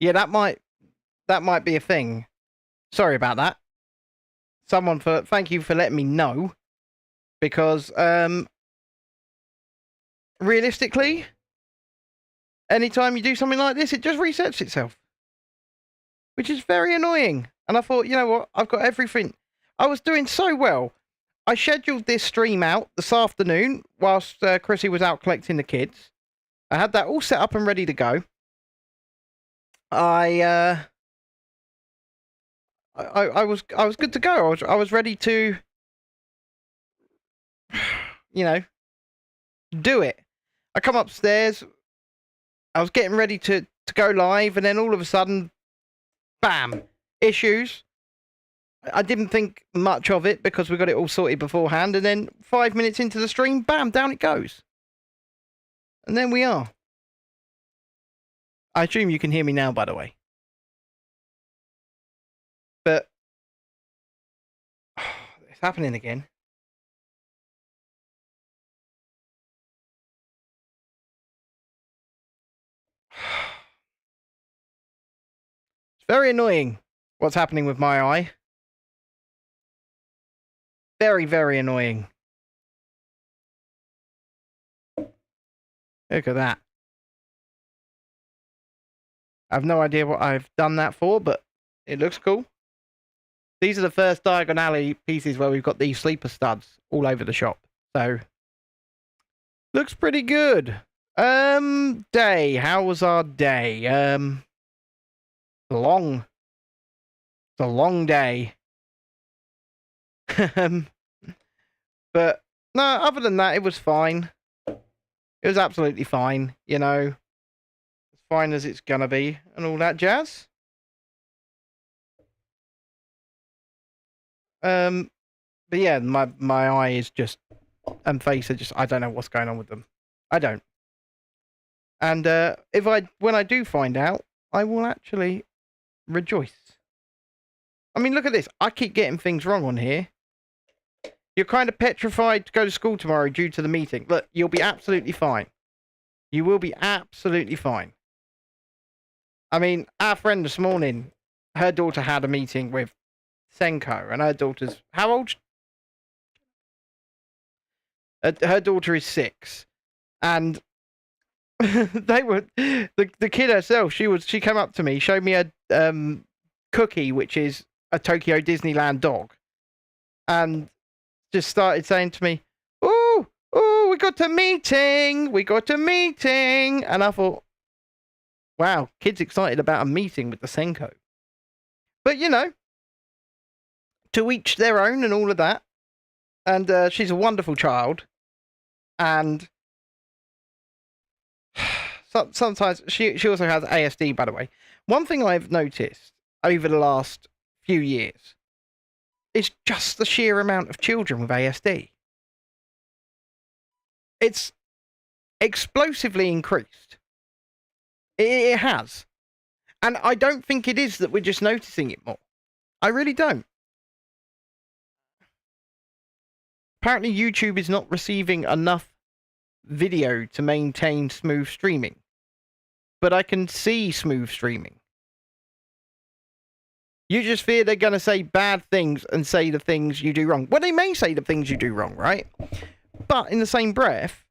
Yeah, that might be a thing. Sorry about that. Thank you for letting me know, because realistically, anytime you do something like this, it just resets itself, which is very annoying. And I thought, you know what? I've got everything. I was doing so well. I scheduled this stream out this afternoon whilst Chrissy was out collecting the kids. I had that all set up and ready to go. I was good to go. I was ready to, you know, do it. I come upstairs. I was getting ready to go live, and then all of a sudden, bam, issues. I didn't think much of it because we got it all sorted beforehand, and then 5 minutes into the stream, bam, down it goes. And then we are. I assume you can hear me now, by the way. But it's happening again. It's very annoying what's happening with my eye. Very, very annoying. Look at that. I have no idea what I've done that for, but it looks cool. These are the first Diagon Alley pieces where we've got these sleeper studs all over the shop. So, looks pretty good. Day. How was our day? Long. It's a long day. But, no, other than that, it was fine. It was absolutely fine, you know. As fine as it's gonna be, and all that jazz. But yeah, my eye is just, and face are just, I don't know what's going on with them. I don't. And when I do find out, I will actually rejoice. I mean, look at this. I keep getting things wrong on here. You're kind of petrified to go to school tomorrow due to the meeting. Look, you'll be absolutely fine. You will be absolutely fine. I mean, our friend this morning, her daughter had a meeting with Senko, and her daughter's, how old? Her daughter is 6, and they were the kid herself. She came up to me, showed me a Cookie, which is a Tokyo Disneyland dog, and just started saying to me, "Oh, we got a meeting! We got a meeting!" And I thought, wow, kid's excited about a meeting with the Senko. But you know, to each their own, and all of that. And she's a wonderful child, and sometimes she also has ASD, by the way. One thing I've noticed over the last few years is just the sheer amount of children with ASD. It's explosively increased. It has. And I don't think it is that we're just noticing it more. I really don't. Apparently YouTube is not receiving enough video to maintain smooth streaming. But I can see smooth streaming. You just fear they're going to say bad things and say the things you do wrong. Well, they may say the things you do wrong, right? But in the same breath,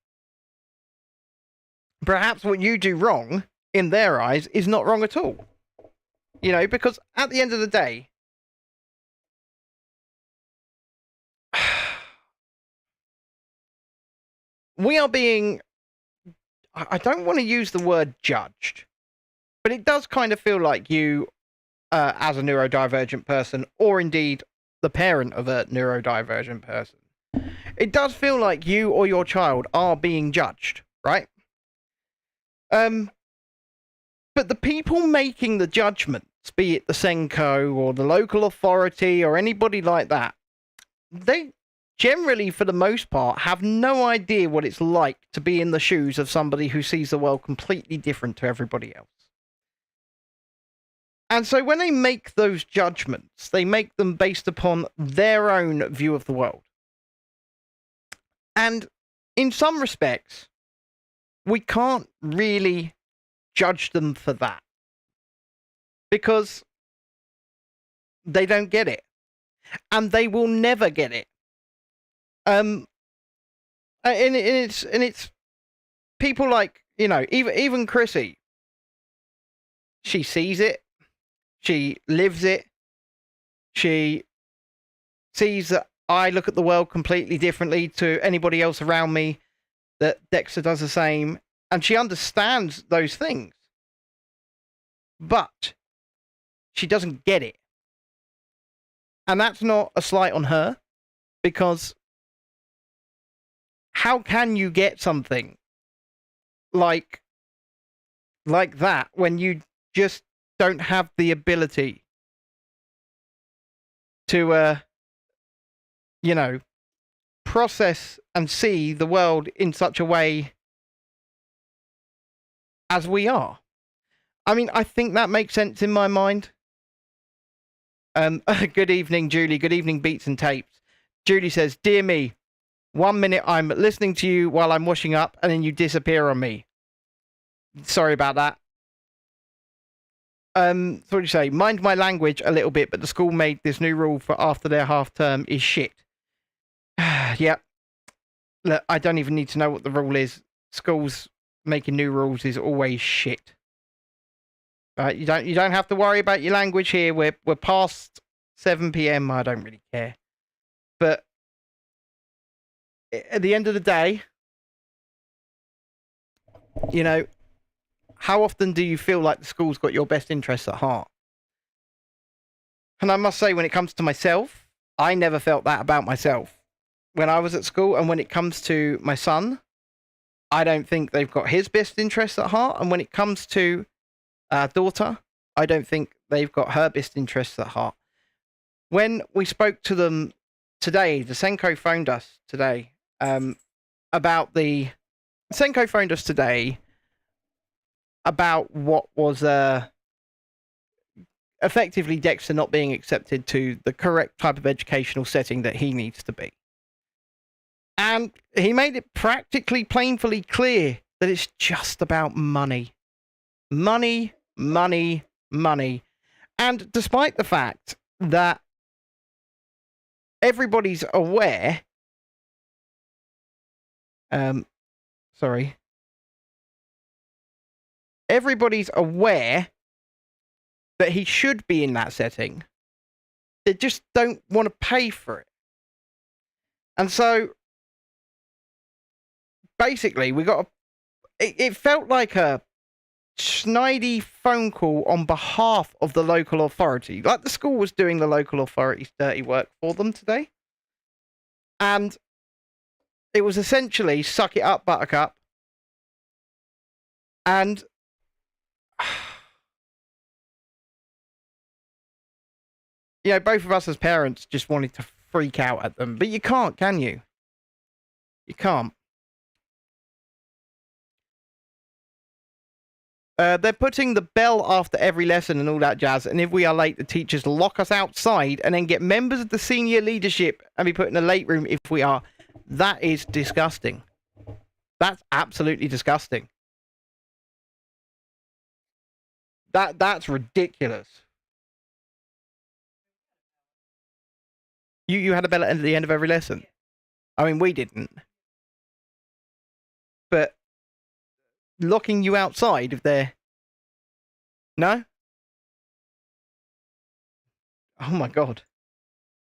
perhaps what you do wrong, in their eyes, is not wrong at all. You know, because at the end of the day, we are being, I don't want to use the word judged, but it does kind of feel like you, as a neurodivergent person, or indeed the parent of a neurodivergent person, it does feel like you or your child are being judged, right? But the people making the judgments, be it the Senko or the local authority or anybody like that, they generally, for the most part, have no idea what it's like to be in the shoes of somebody who sees the world completely different to everybody else. And so when they make those judgments, they make them based upon their own view of the world. And in some respects, we can't really judge them for that. because they don't get it, and they will never get it. And it's people like, you know, even Chrissy. She sees it, she lives it, she sees that I look at the world completely differently to anybody else around me, that Dexter does the same, and she understands those things. But she doesn't get it. And that's not a slight on her, because how can you get something like that when you just don't have the ability to, you know, process and see the world in such a way as we are? I mean, I think that makes sense in my mind. Good evening, Julie. Good evening, Beats and Tapes. Julie says, "Dear me, 1 minute I'm listening to you while I'm washing up, and then you disappear on me. Sorry about that." So what do you say? Mind my language a little bit, but the school made this new rule for after their half term is shit. Yep. Look, I don't even need to know what the rule is. Schools making new rules is always shit. Right? You don't have to worry about your language here. We're past 7 p.m. I don't really care. But at the end of the day, you know, how often do you feel like the school's got your best interests at heart? And I must say, when it comes to myself, I never felt that about myself when I was at school. And when it comes to my son, I don't think they've got his best interests at heart. And when it comes to our daughter, I don't think they've got her best interests at heart. When we spoke to them today, the Senko phoned us today about what was effectively Dexter not being accepted to the correct type of educational setting that he needs to be. And he made it practically painfully clear that it's just about money. Money, money, money. And despite the fact that everybody's aware, everybody's aware that he should be in that setting, they just don't want to pay for it. And so basically it felt like a snidey phone call on behalf of the local authority. Like the school was doing the local authority's dirty work for them today. And it was essentially suck it up, buttercup. And you know, both of us as parents just wanted to freak out at them. But you can't, can you? You can't. They're putting the bell after every lesson and all that jazz. And if we are late, the teachers lock us outside and then get members of the senior leadership and be put in the late room if we are. That is disgusting. That's absolutely disgusting. That's ridiculous. You had a bell at the end of every lesson? I mean, we didn't. But locking you outside if they're... No? Oh my god.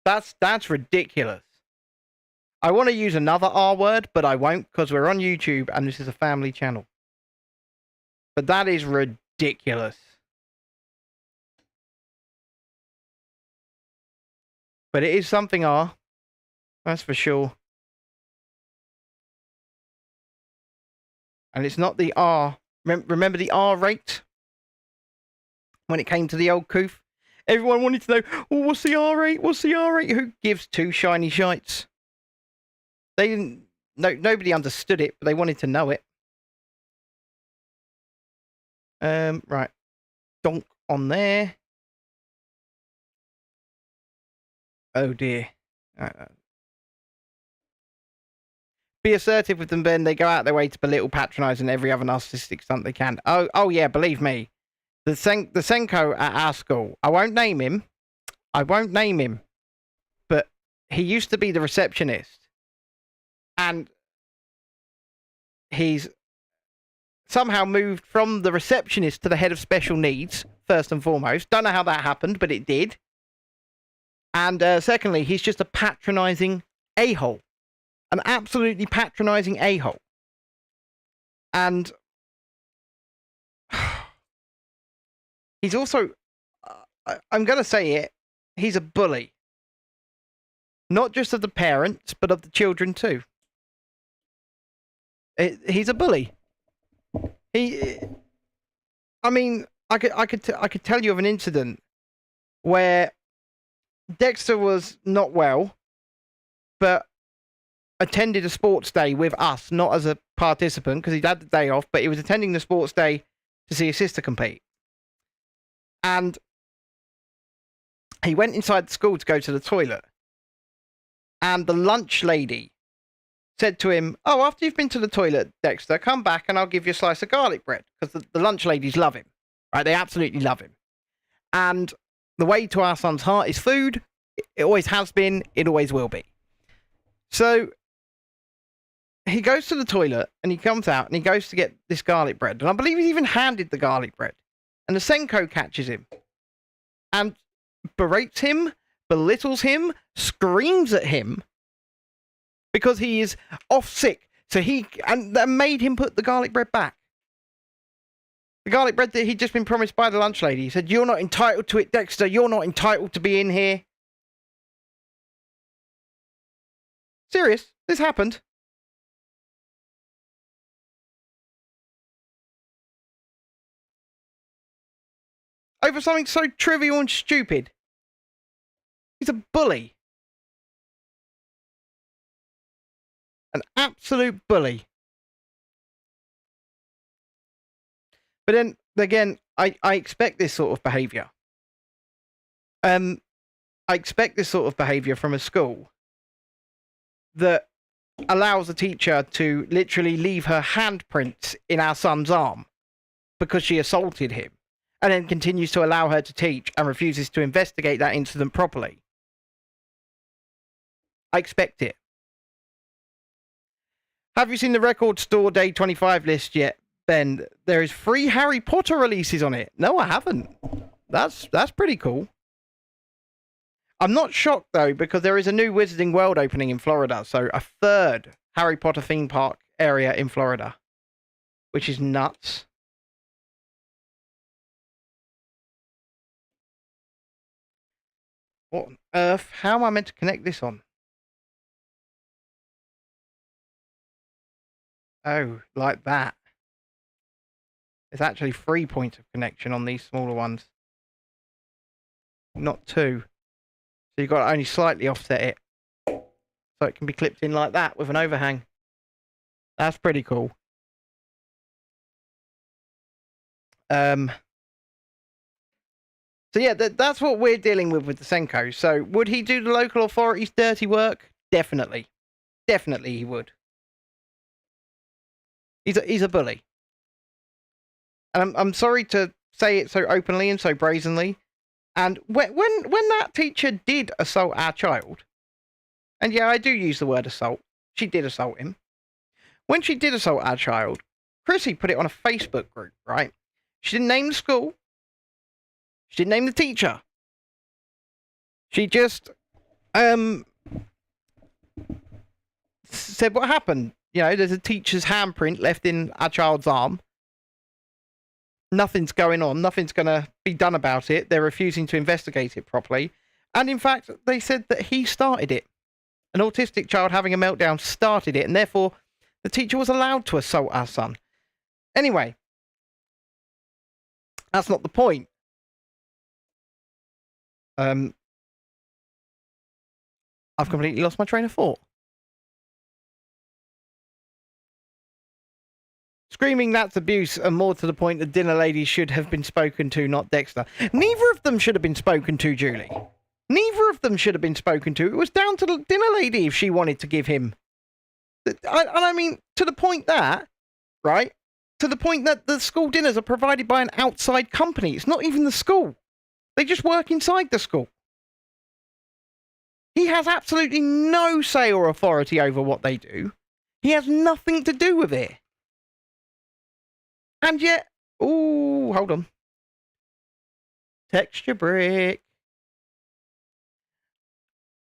That's ridiculous. I want to use another R word, but I won't because we're on YouTube and this is a family channel. But that is ridiculous. But it is something R. That's for sure. And it's not the R. Remember the R rate? When it came to the old coof? Everyone wanted to know, oh, what's the R rate? What's the R rate? Who gives two shiny shites? They didn't... No, nobody understood it, but they wanted to know it. Right. Donk on there. Oh dear. Be assertive with them, Ben. They go out their way to belittle, patronise, and every other narcissistic stunt they can. Oh yeah, believe me. The Senko at our school. I won't name him. But he used to be the receptionist, and he's somehow moved from the receptionist to the head of special needs, first and foremost. Don't know how that happened, but it did. And secondly, he's just a patronising a-hole. An absolutely patronising a-hole. And he's also, I'm going to say it, he's a bully. Not just of the parents, but of the children too. He's a bully. I mean, I could tell you of an incident where Dexter was not well, but attended a sports day with us, not as a participant because he'd had the day off, but he was attending the sports day to see his sister compete. And he went inside the school to go to the toilet. And the lunch lady said to him, "Oh, after you've been to the toilet, Dexter, come back and I'll give you a slice of garlic bread." Because the lunch ladies love him, right? They absolutely love him. And the way to our son's heart is food. It always has been. It always will be. So he goes to the toilet and he comes out and he goes to get this garlic bread. And I believe he's even handed the garlic bread. And the Senko catches him and berates him, belittles him, screams at him because he is off sick. So that made him put the garlic bread back. The garlic bread that he'd just been promised by the lunch lady. He said, "You're not entitled to it, Dexter. You're not entitled to be in here." Serious. This happened. Over something so trivial and stupid. He's a bully. An absolute bully. But then, again, I expect this sort of behaviour. I expect this sort of behaviour from a school that allows a teacher to literally leave her handprints in our son's arm because she assaulted him, and then continues to allow her to teach and refuses to investigate that incident properly. I expect it. Have you seen the Record Store Day 25 list yet, Ben? There is 3 Harry Potter releases on it. No, I haven't. That's pretty cool. I'm not shocked, though, because there is a new Wizarding World opening in Florida. So a 3rd Harry Potter theme park area in Florida, which is nuts. What on earth? How am I meant to connect this on? Oh, like that. There's actually 3 points of connection on these smaller ones. Not 2. So you've got to only slightly offset it. So it can be clipped in like that with an overhang. That's pretty cool. So yeah, that's what we're dealing with the Senko. So would he do the local authorities' dirty work? Definitely. Definitely he would. He's a bully. And I'm sorry to say it so openly and so brazenly. And when that teacher did assault our child, and yeah, I do use the word assault. She did assault him. When she did assault our child, Chrissy put it on a Facebook group, right? She didn't name the school. She didn't name the teacher. She just said what happened. You know, there's a teacher's handprint left in our child's arm. Nothing's going on. Nothing's going to be done about it. They're refusing to investigate it properly. And in fact, they said that he started it. An autistic child having a meltdown started it, and therefore the teacher was allowed to assault our son. Anyway, that's not the point. I've completely lost my train of thought. Screaming that's abuse, and more to the point, the dinner lady should have been spoken to, not Dexter. Neither of them should have been spoken to, Julie. Neither of them should have been spoken to. It was down to the dinner lady if she wanted to give him. I mean, to the point that, right? to the point that the school dinners are provided by an outside company. It's not even the school. They just work inside the school. He has absolutely no say or authority over what they do. He has nothing to do with it. And yet, ooh, hold on. Texture brick.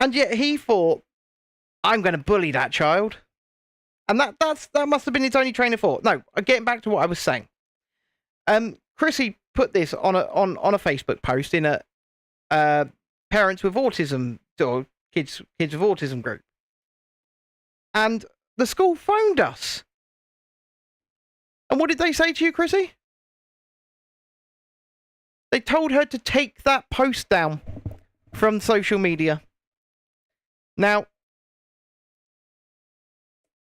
And yet he thought, I'm going to bully that child. And that must have been his only train of thought. No, getting back to what I was saying. Chrissy put this on a Facebook post in a parents with autism or kids with autism group. And the school phoned us. And what did they say to you, Chrissy? They told her to take that post down from social media. Now,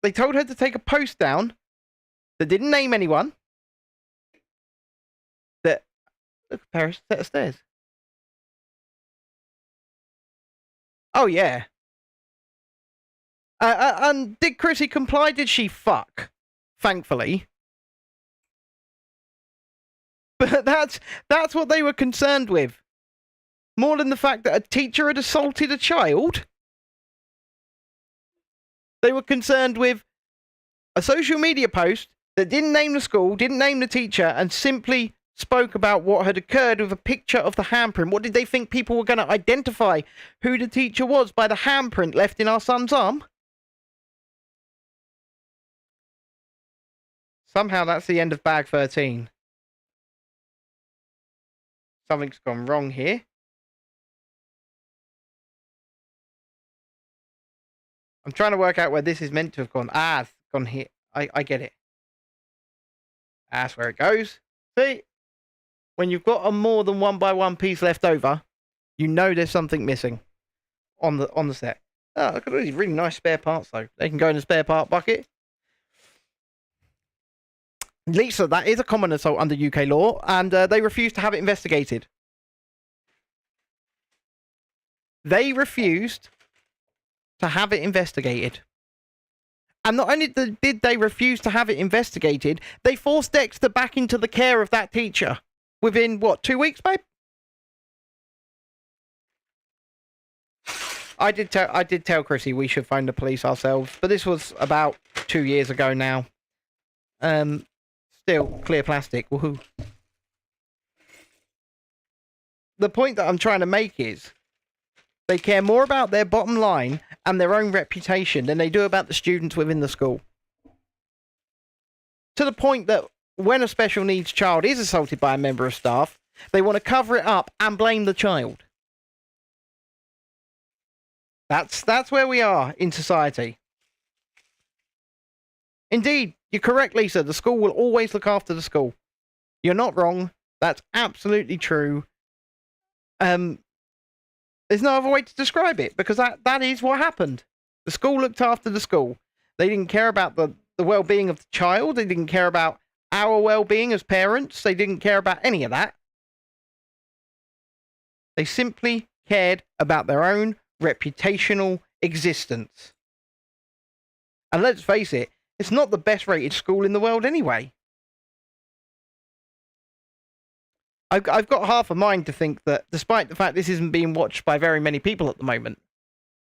they told her to take a post down that didn't name anyone. That, look, Paris, set of stairs. Oh, yeah. And did Chrissy comply? Did she fuck? Thankfully. But that's what they were concerned with. More than the fact that a teacher had assaulted a child. They were concerned with a social media post that didn't name the school, didn't name the teacher, and simply spoke about what had occurred with a picture of the handprint. What did they think people were going to identify who the teacher was by the handprint left in our son's arm? Somehow that's the end of bag 13. Something's gone wrong here. I'm trying to work out where this is meant to have gone. Ah, it's gone here. I get it. That's where it goes. See? When you've got a more than 1x1 piece left over, you know there's something missing on the set. Oh, look at all these really nice spare parts, though. They can go in the spare part bucket. Lisa, that is a common assault under UK law, and they refuse to have it investigated. They refused to have it investigated. And not only did they refuse to have it investigated, they forced Dexter back into the care of that teacher within, what, 2 weeks, babe? I did tell Chrissy we should phone the police ourselves, but this was about 2 years ago now. Still, clear plastic, woohoo. The point that I'm trying to make is, they care more about their bottom line and their own reputation than they do about the students within the school. To the point that when a special needs child is assaulted by a member of staff, they want to cover it up and blame the child. That's where we are in society. Indeed, you're correct, Lisa. The school will always look after the school. You're not wrong. That's absolutely true. There's no other way to describe it, because that is what happened. The school looked after the school. They didn't care about the well-being of the child. They didn't care about our well-being as parents. They didn't care about any of that. They simply cared about their own reputational existence. And let's face it, it's not the best-rated school in the world anyway. I've got half a mind to think that, despite the fact this isn't being watched by very many people at the moment,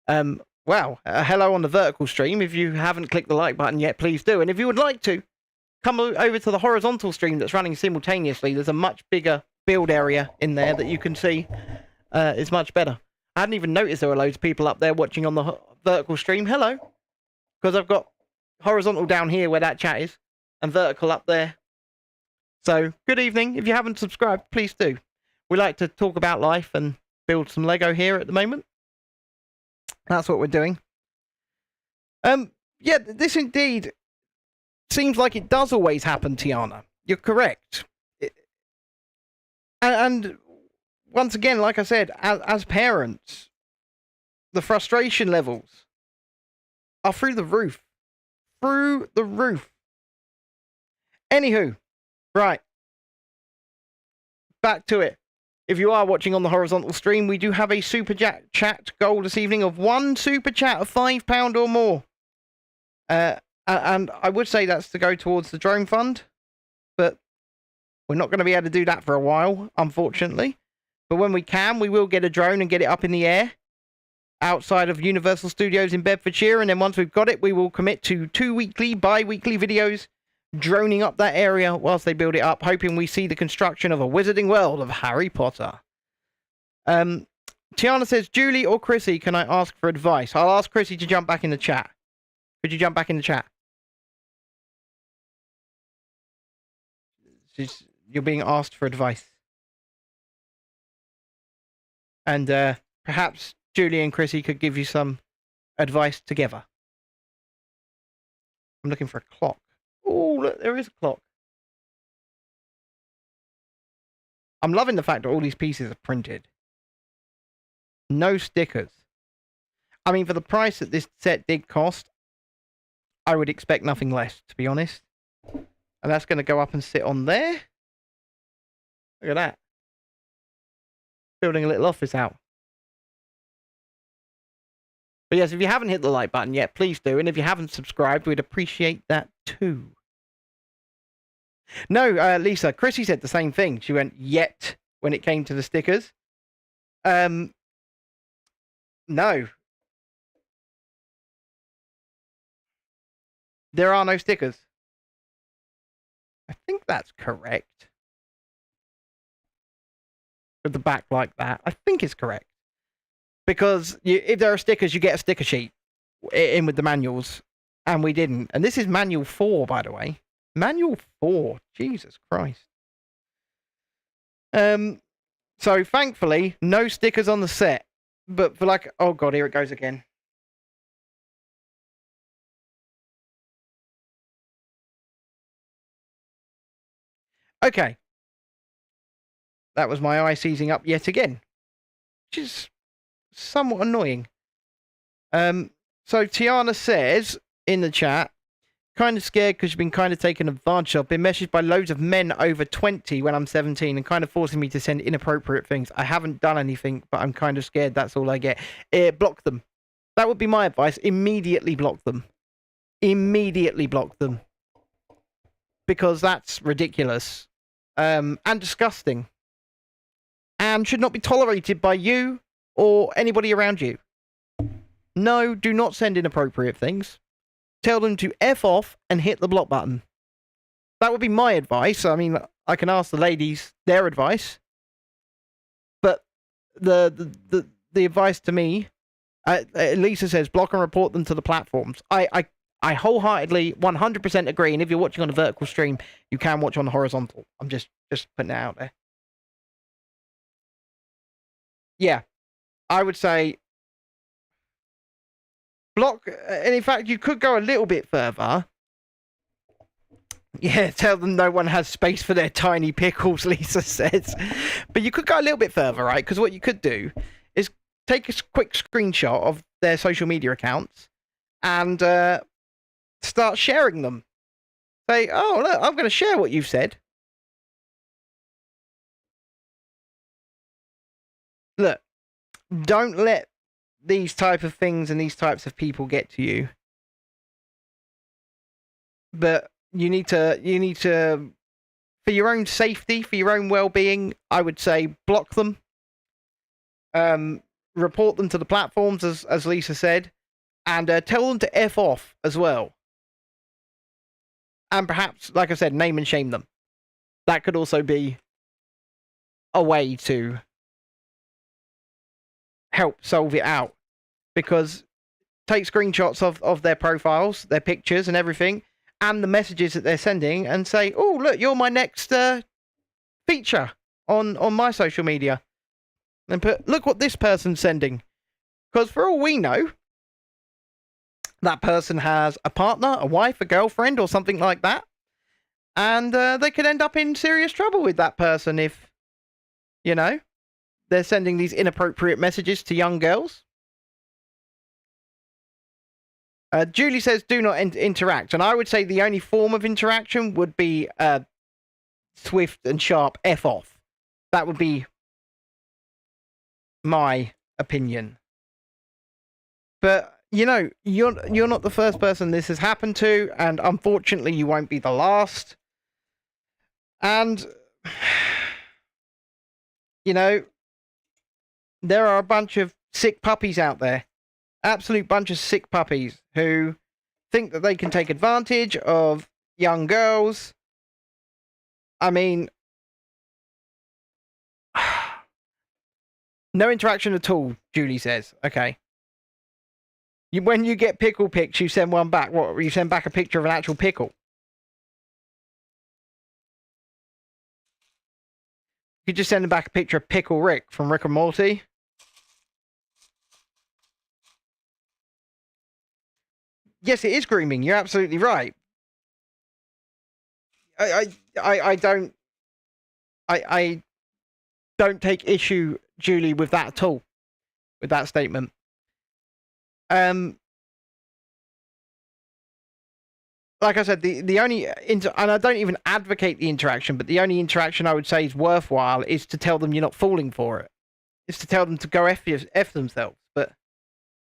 hello on the vertical stream. If you haven't clicked the like button yet, please do. And if you would like to, come over to the horizontal stream that's running simultaneously. There's a much bigger build area in there that you can see. It's much better. I hadn't even noticed there were loads of people up there watching on the vertical stream. Hello. Because I've got horizontal down here where that chat is, and vertical up there. So, good evening. If you haven't subscribed, please do. We like to talk about life and build some Lego here at the moment. That's what we're doing. Yeah, this indeed seems like it does always happen, Tiana. You're correct. And once again, like I said, as parents, the frustration levels are through the roof. Through the roof. Anywho. Right. Back to it. If you are watching on the horizontal stream, we do have a super chat goal this evening of one super chat of £5 or more. And I would say that's to go towards the drone fund. We're not going to be able to do that for a while, unfortunately. But when we can, we will get a drone and get it up in the air outside of Universal Studios in Bedfordshire. And then once we've got it, we will commit to 2 weekly, bi-weekly videos droning up that area whilst they build it up, hoping we see the construction of a wizarding world of Harry Potter. Tiana says, Julie or Chrissy, can I ask for advice? I'll ask Chrissy to jump back in the chat. Could you jump back in the chat? You're being asked for advice. And perhaps Julie and Chrissy could give you some advice together. I'm looking for a clock. Oh, look, there is a clock. I'm loving the fact that all these pieces are printed. No stickers. I mean, for the price that this set did cost, I would expect nothing less, to be honest. And that's going to go up and sit on there. Look at that. Building a little office out. But yes, if you haven't hit the like button yet, please do. And if you haven't subscribed, we'd appreciate that too. No, Lisa, Chrissy said the same thing. She went, yet, when it came to the stickers. No. There are no stickers. I think that's correct. With the back like that. I think it's correct. Because if there are stickers, you get a sticker sheet in with the manuals. And we didn't. And this is manual 4, by the way. Manual 4. Jesus Christ. So, thankfully, no stickers on the set. But for like... Oh, God, here it goes again. Okay. That was my eye seizing up yet again. Which is somewhat annoying. So Tiana says in the chat, kind of scared because you've been kind of taken advantage of. Been messaged by loads of men over 20 when I'm 17 and kind of forcing me to send inappropriate things. I haven't done anything, but I'm kind of scared. That's all I get. Block them. That would be my advice. Immediately block them. Immediately block them. Because that's ridiculous. And disgusting. And should not be tolerated by you or anybody around you. No, do not send inappropriate things. Tell them to F off and hit the block button. That would be my advice. I mean, I can ask the ladies their advice. But the advice to me, Lisa says, block and report them to the platforms. I wholeheartedly 100% agree. And if you're watching on a vertical stream, you can watch on the horizontal. I'm just putting that out there. Yeah, I would say block, and in fact, you could go a little bit further. Yeah, tell them no one has space for their tiny pickles, Lisa says. But you could go a little bit further, right? Because what you could do is take a quick screenshot of their social media accounts and start sharing them. Say, oh, look, I'm going to share what you've said. Look, don't let these type of things and these types of people get to you. But you need to, for your own safety, for your own well-being, I would say block them. Report them to the platforms, as Lisa said, and tell them to F off as well. And perhaps, like I said, name and shame them. That could also be a way to help solve it out, because take screenshots of their profiles, their pictures and everything, and the messages that they're sending, and say, oh, look, you're my next feature on my social media, and put, look what this person's sending, because for all we know, that person has a partner, a wife, a girlfriend, or something like that, and they could end up in serious trouble with that person if, you know, they're sending these inappropriate messages to young girls. Julie says, do not interact. And I would say the only form of interaction would be swift and sharp F off. That would be my opinion. But, you know, you're not the first person this has happened to. And unfortunately, you won't be the last. And You know, there are a bunch of sick puppies out there. Absolute bunch of sick puppies who think that they can take advantage of young girls. I mean, no interaction at all, Julie says. Okay. When you get pickle pics, you send one back. What? You send back a picture of an actual pickle. You could just send them back a picture of Pickle Rick from Rick and Morty. Yes, it is grooming. You're absolutely right. I don't take issue, Julie, with that at all. With that statement. Like I said, the only and I don't even advocate the interaction, but the only interaction I would say is worthwhile is to tell them you're not falling for it. It's to tell them to go F themselves. But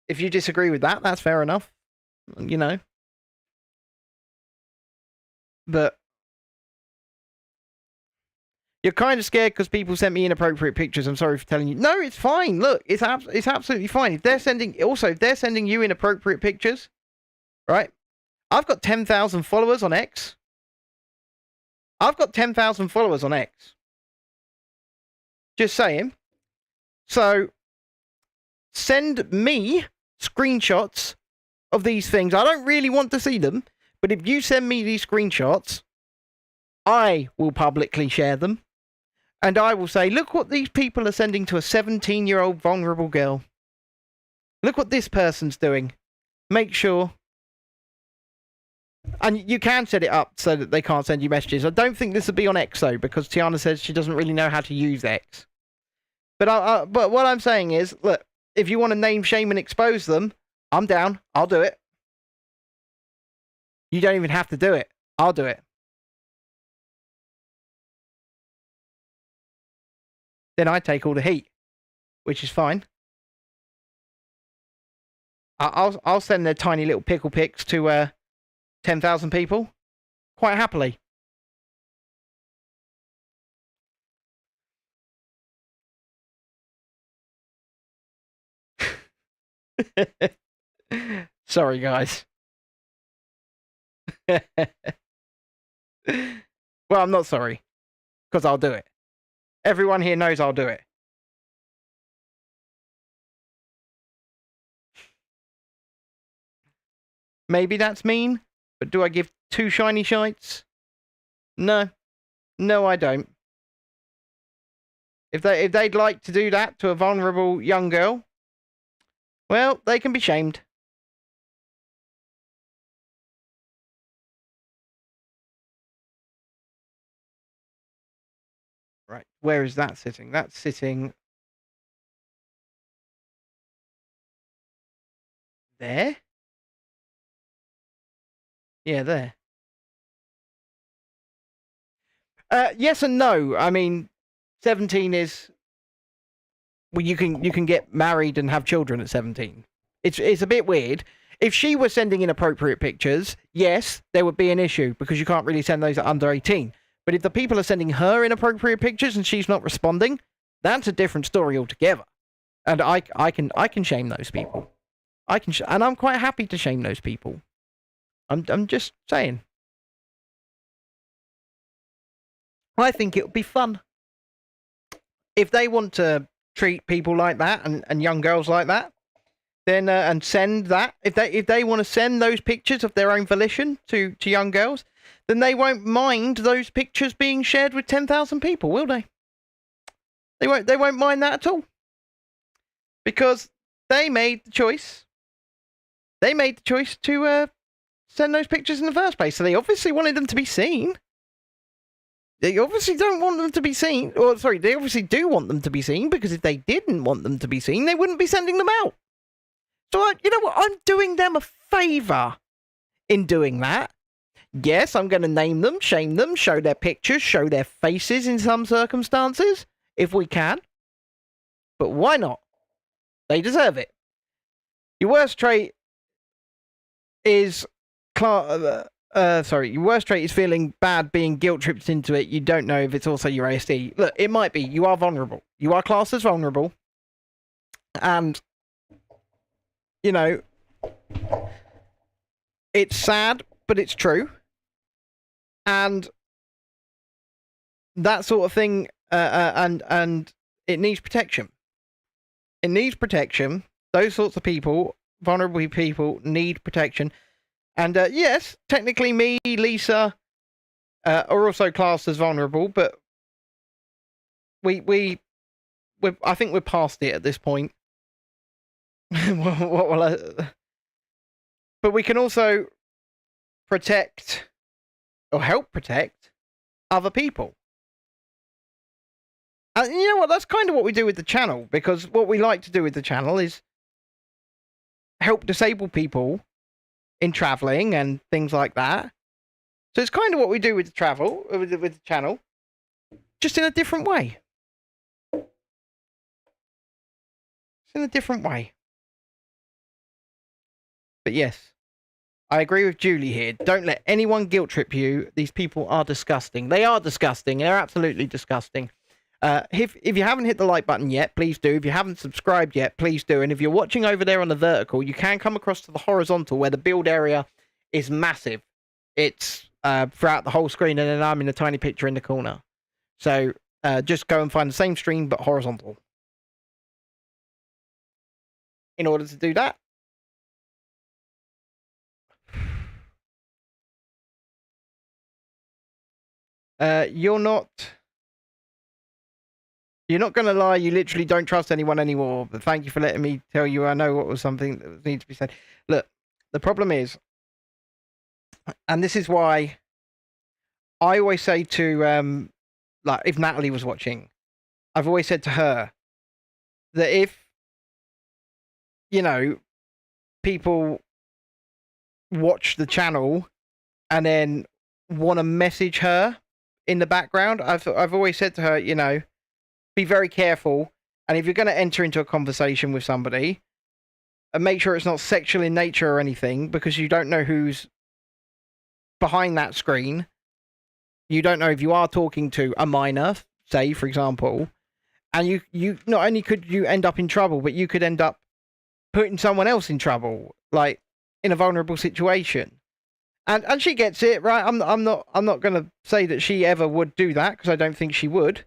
if you disagree with that, that's fair enough. You know. But you're kind of scared because people sent me inappropriate pictures. I'm sorry for telling you. No, it's fine. Look, it's absolutely fine. If they're sending you inappropriate pictures, right? I've got 10,000 followers on X. Just saying. So, send me screenshots of these things. I don't really want to see them, but if you send me these screenshots, I will publicly share them. And I will say, look what these people are sending to a 17-year-old vulnerable girl. Look what this person's doing. Make sure. And you can set it up so that they can't send you messages. I don't think this will be on X, though, because Tiana says she doesn't really know how to use X. But but what I'm saying is, look, if you want to name, shame, and expose them, I'm down. I'll do it. You don't even have to do it. I'll do it. Then I take all the heat, which is fine. I'll send their tiny little pickle pics to 10,000 people, quite happily. Sorry, guys. Well, I'm not sorry, because I'll do it. Everyone here knows I'll do it. Maybe that's mean, but do I give 2 shiny shites? No. No, I don't. If they'd like to do that to a vulnerable young girl, well, they can be shamed. Right, where is that sitting? That's sitting there? Yeah, there. Yes and no. I mean, 17 is... Well, you can get married and have children at 17. It's a bit weird. If she was sending inappropriate pictures, yes, there would be an issue, because you can't really send those at under 18. But if the people are sending her inappropriate pictures and she's not responding, that's a different story altogether. And I can shame those people. And I'm quite happy to shame those people. I'm just saying. I think it would be fun. If they want to treat people like that and young girls like that, then and send that, if they want to send those pictures of their own volition to young girls, then they won't mind those pictures being shared with 10,000 people, will they? They won't mind that at all. Because they made the choice. They made the choice to send those pictures in the first place. So they obviously wanted them to be seen. They obviously don't want them to be seen. Or, sorry, they obviously do want them to be seen, because if they didn't want them to be seen, they wouldn't be sending them out. So, you know what? I'm doing them a favour in doing that. Yes, I'm going to name them, shame them, show their pictures, show their faces in some circumstances, if we can. But why not? They deserve it. Your worst trait is Your worst trait is feeling bad, being guilt tripped into it. You don't know if it's also your ASD. Look, it might be. You are vulnerable. You are classed as vulnerable. And, you know, it's sad, but it's true. And that sort of thing, and it needs protection. It needs protection. Those sorts of people, vulnerable people, need protection. And yes, technically me, Lisa, are also classed as vulnerable, but I think we're past it at this point. But we can also protect or help protect other people. And you know what? That's kind of what we do with the channel, because what we like to do with the channel is help disabled people in traveling and things like that. So it's kind of what we do with the channel, just in a different way. It's in a different way. But yes, I agree with Julie here. Don't let anyone guilt trip you. These people are disgusting. They are disgusting. They're absolutely disgusting. If you haven't hit the like button yet, please do. If you haven't subscribed yet, please do. And if you're watching over there on the vertical, you can come across to the horizontal where the build area is massive. It's throughout the whole screen, and then I'm in a tiny picture in the corner. So just go and find the same stream, but horizontal. In order to do that, you're not going to lie. You literally don't trust anyone anymore. But thank you for letting me tell you. I know what was something that needs to be said. Look, the problem is, and this is why I always say to, like, if Natalie was watching, I've always said to her that if, you know, people watch the channel and then want to message her in the background, I've always said to her, you know, be very careful. And if you're going to enter into a conversation with somebody, make sure it's not sexual in nature or anything, because you don't know who's behind that screen. You don't know if you are talking to a minor, say, for example, and you not only could you end up in trouble, but you could end up putting someone else in trouble, like in a vulnerable situation. And she gets it, right? I'm not going to say that she ever would do that, because I don't think she would.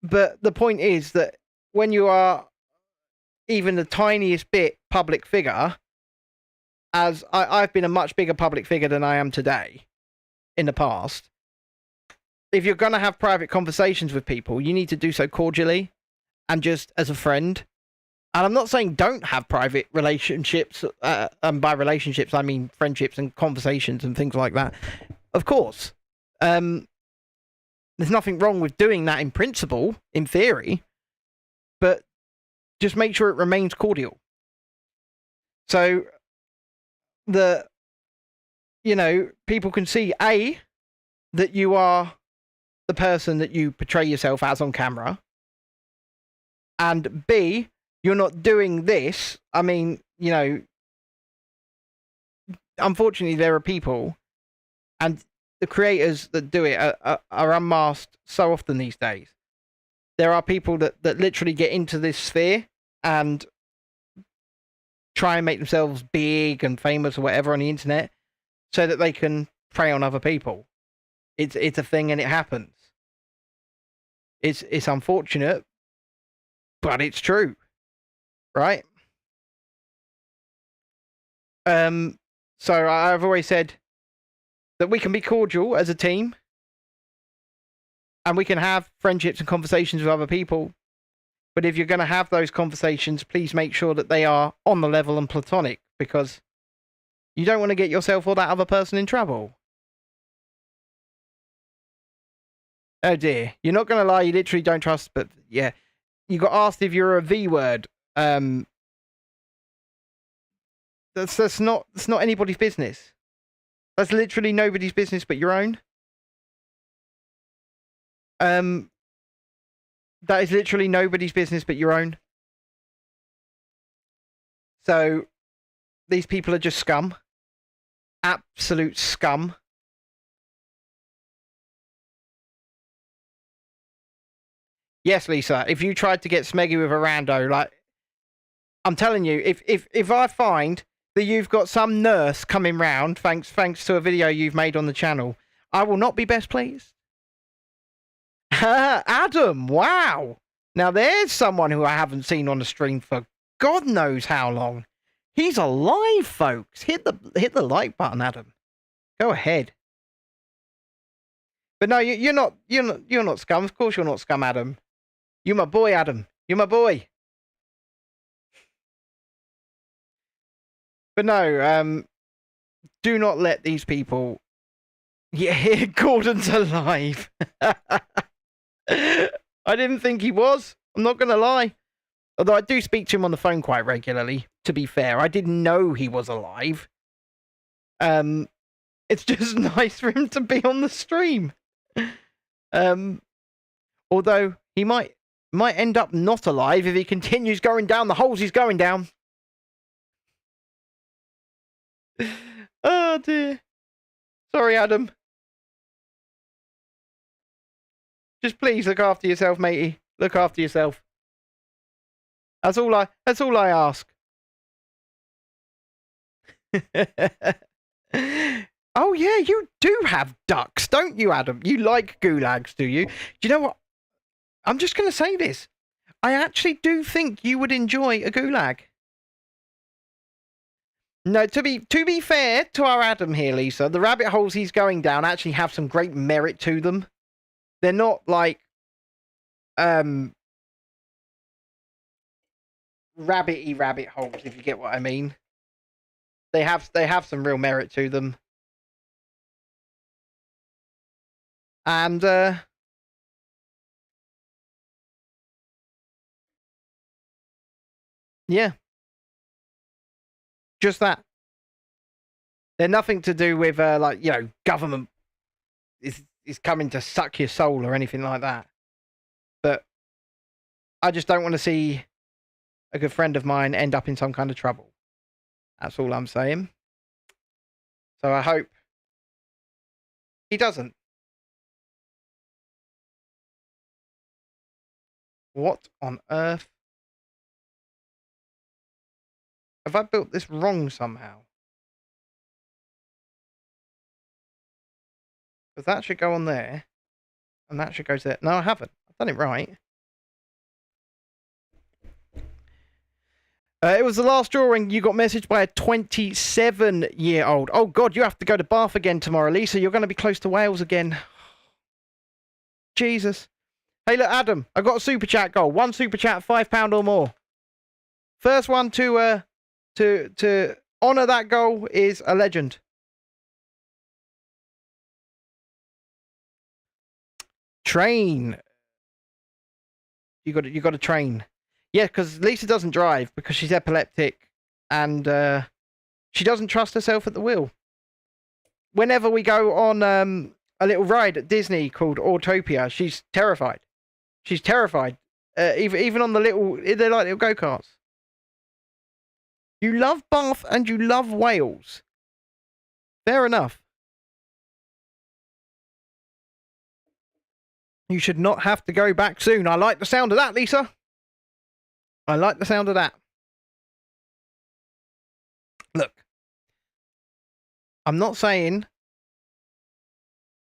But the point is that when you are even the tiniest bit public figure, as I've been a much bigger public figure than I am today in the past, if you're going to have private conversations with people, you need to do so cordially and just as a friend. And I'm not saying don't have private relationships, and by relationships I mean friendships and conversations and things like that. Of course. There's nothing wrong with doing that in principle, in theory, but just make sure it remains cordial. So people can see, A, that you are the person that you portray yourself as on camera, and B, you're not doing this. I mean, you know, unfortunately there are people, and the creators that do it are unmasked so often these days. There are people that literally get into this sphere and try and make themselves big and famous or whatever on the internet so that they can prey on other people. It's a thing, and it happens. It's unfortunate, but it's true, right? So I've always said that we can be cordial as a team, and we can have friendships and conversations with other people. But if you're going to have those conversations, please make sure that they are on the level and platonic, because you don't want to get yourself or that other person in trouble. Oh dear, you're not going to lie, you literally don't trust, but yeah. You got asked if you're a V word. That's not anybody's business. That's literally nobody's business but your own. That is literally nobody's business but your own. So these people are just scum. Absolute scum. Yes, Lisa. If you tried to get smeggy with a rando, like I'm telling you, if I find that you've got some nurse coming round, thanks to a video you've made on the channel, I will not be best pleased. Adam, wow. Now there's someone who I haven't seen on the stream for God knows how long. He's alive, folks. Hit the like button, Adam. Go ahead. But no, you're not scum. Of course you're not scum, Adam. You're my boy, Adam. You're my boy. But no, do not let these people. Yeah, Gordon's alive. I didn't think he was. I'm not gonna lie. Although I do speak to him on the phone quite regularly. To be fair, I didn't know he was alive. It's just nice for him to be on the stream. Although he might end up not alive if he continues going down the holes he's going down. Oh dear. Sorry, Adam. Just please look after yourself, matey. Look after yourself. That's all I ask. Oh yeah, you do have ducks, don't you, Adam? You like gulags, do you? Do you know what? I'm just going to say this. I actually do think you would enjoy a gulag. No, to be fair to our Adam here, Lisa, the rabbit holes he's going down actually have some great merit to them. They're not like rabbity rabbit holes, if you get what I mean. They have some real merit to them. And yeah. Just that. They're nothing to do with like, you know, government is coming to suck your soul or anything like that. But I just don't want to see a good friend of mine end up in some kind of trouble. That's all I'm saying. So I hope he doesn't. What on earth? Have I built this wrong somehow? Because that should go on there. And that should go to there. No, I haven't. I've done it right. It was the last drawing. You got messaged by a 27-year-old. Oh, God, you have to go to Bath again tomorrow. Lisa, you're going to be close to Wales again. Jesus. Hey, look, Adam, I got a super chat goal. One super chat, £5 or more. First one to honour that goal is a legend. Train. You got to train. Yeah, because Lisa doesn't drive because she's epileptic and she doesn't trust herself at the wheel. Whenever we go on a little ride at Disney called Autopia, she's terrified. She's terrified. Even on they're like little go-karts. You love Bath and you love Wales. Fair enough. You should not have to go back soon. I like the sound of that, Lisa. I like the sound of that. Look, I'm not saying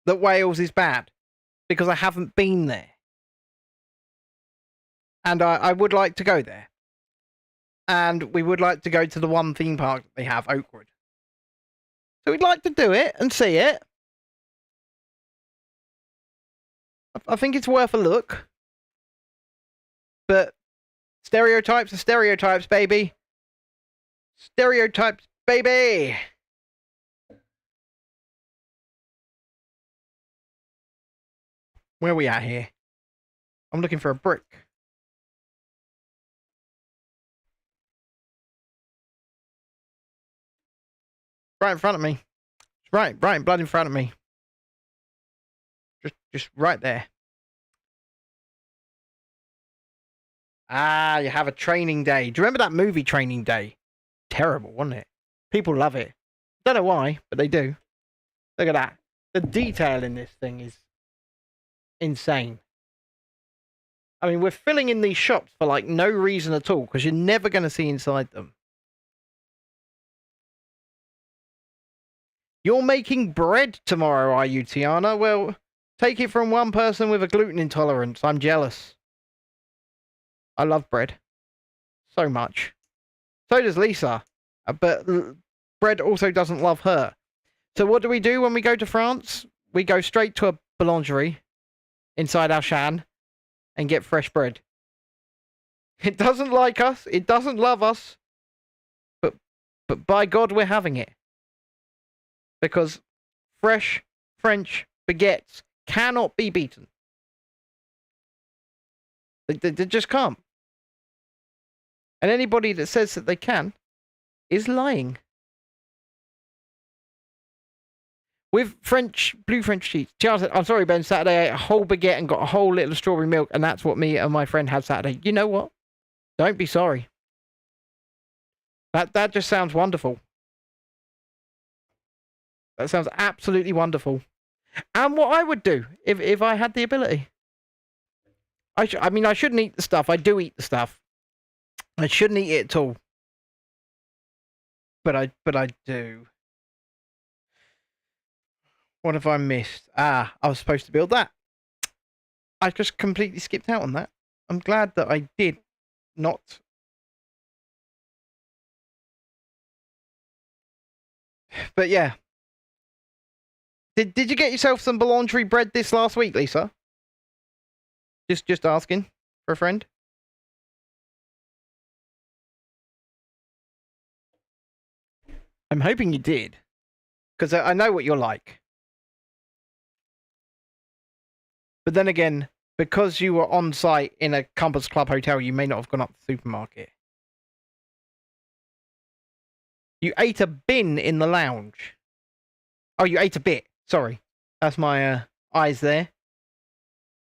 that Wales is bad because I haven't been there. And I would like to go there. And we would like to go to the one theme park that they have, Oakwood. So we'd like to do it and see it. I think it's worth a look. But stereotypes are stereotypes, baby. Stereotypes, baby. Where are we at here? I'm looking for a brick. Right in front of me. Right, blood in front of me. Just right there. Ah, you have a training day. Do you remember that movie Training Day? Terrible, wasn't it? People love it. Don't know why, but they do. Look at that. The detail in this thing is insane. I mean, we're filling in these shops for like no reason at all because you're never going to see inside them. You're making bread tomorrow, are you, Tiana? Well, take it from one person with a gluten intolerance. I'm jealous. I love bread so much. So does Lisa. But bread also doesn't love her. So what do we do when we go to France? We go straight to a boulangerie inside Auchan and get fresh bread. It doesn't like us. It doesn't love us. But by God, we're having it. Because fresh French baguettes cannot be beaten. They just can't. And anybody that says that they can is lying. With blue French cheese. Charles said, I'm sorry, Ben, Saturday I ate a whole baguette and got a whole little strawberry milk, and that's what me and my friend had Saturday. You know what? Don't be sorry. That just sounds wonderful. That sounds absolutely wonderful. And what I would do if I had the ability. I mean, I shouldn't eat the stuff. I do eat the stuff. I shouldn't eat it at all. But I do. What have I missed? I was supposed to build that. I just completely skipped out on that. I'm glad that I did not. But yeah. Did you get yourself some boulangerie bread this last week, Lisa? Just asking for a friend. I'm hoping you did. Because I know what you're like. But then again, because you were on site in a Compass Club hotel, you may not have gone up to the supermarket. You ate a bin in the lounge. Oh, you ate a bit. Sorry. That's my eyes there.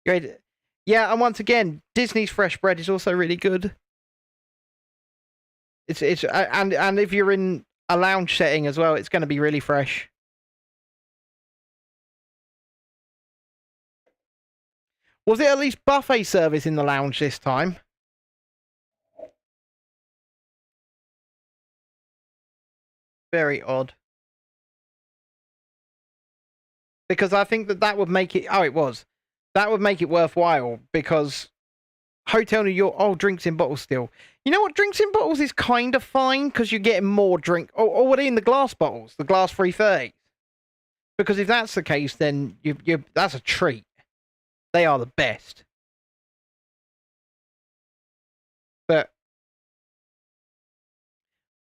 You ate it. Yeah, and once again, Disney's fresh bread is also really good. It's and if you're in a lounge setting as well, it's going to be really fresh. Was it at least buffet service in the lounge this time? Very odd. Because I think that would make it... Oh, it was. That would make it worthwhile because Hotel New York... Oh, drinks in bottles still. You know what? Drinks in bottles is kind of fine because you're getting more drink... Or what are in the glass bottles? The glass 330s. Because if that's the case, then that's a treat. They are the best. But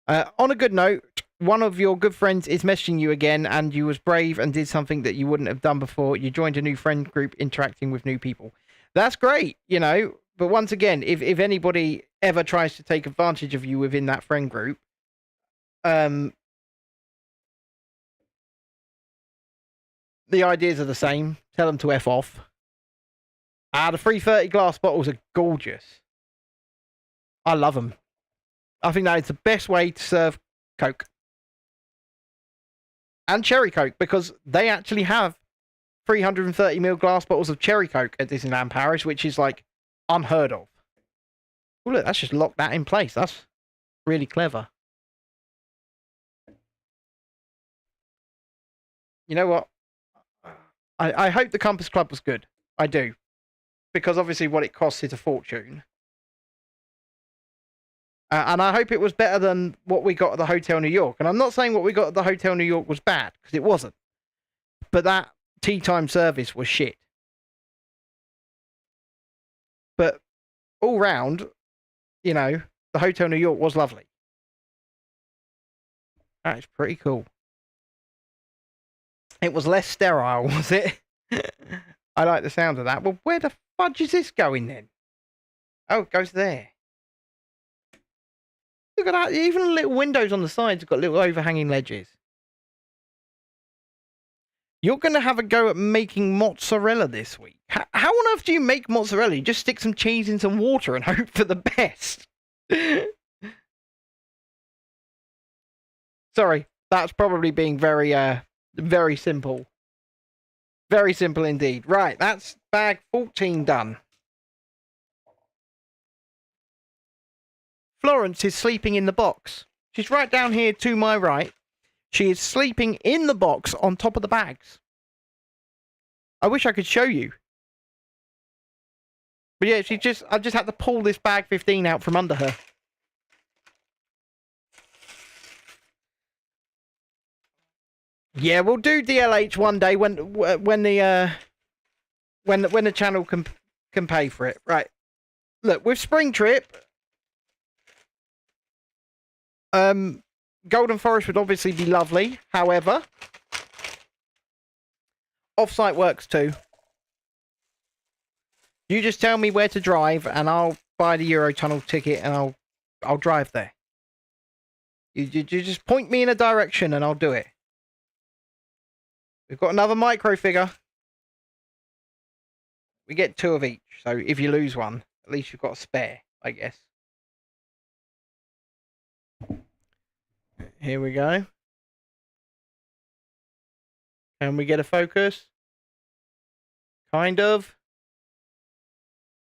on a good note, one of your good friends is messaging you again, and you was brave and did something that you wouldn't have done before. You joined a new friend group interacting with new people. That's great, you know. But once again, if anybody ever tries to take advantage of you within that friend group, the ideas are the same. Tell them to F off. The 330 glass bottles are gorgeous. I love them. I think that is the best way to serve Coke. And Cherry Coke, because they actually have 330ml glass bottles of Cherry Coke at Disneyland Paris, which is like unheard of. Oh, look, that's just locked that in place. That's really clever. You know what? I hope the Compass Club was good. I do. Because obviously what it costs is a fortune. And I hope it was better than what we got at the Hotel New York. And I'm not saying what we got at the Hotel New York was bad, because it wasn't. But that tea time service was shit. But all round, you know, the Hotel New York was lovely. That is pretty cool. It was less sterile, was it? I like the sound of that. Well, where the fudge is this going then? Oh, it goes there. Look at that. Even the little windows on the sides have got little overhanging ledges. You're going to have a go at making mozzarella this week. How on earth do you make mozzarella? You just stick some cheese in some water and hope for the best. Sorry, that's probably being very, very simple. Very simple indeed. Right, that's bag 14 done. Florence is sleeping in the box. She's right down here to my right. She is sleeping in the box on top of the bags. I wish I could show you. But yeah, I just had to pull this bag 15 out from under her. Yeah, we'll do DLH one day when the channel can pay for it. Right. Look, with Spring Trip, Golden Forest would obviously be lovely. However, off-site works too. You just tell me where to drive, and I'll buy the Eurotunnel ticket, and I'll drive there. You just point me in a direction, and I'll do it. We've got another micro figure. We get 2 of each, so if you lose one, at least you've got a spare, I guess. Here we go. Can we get a focus? Kind of.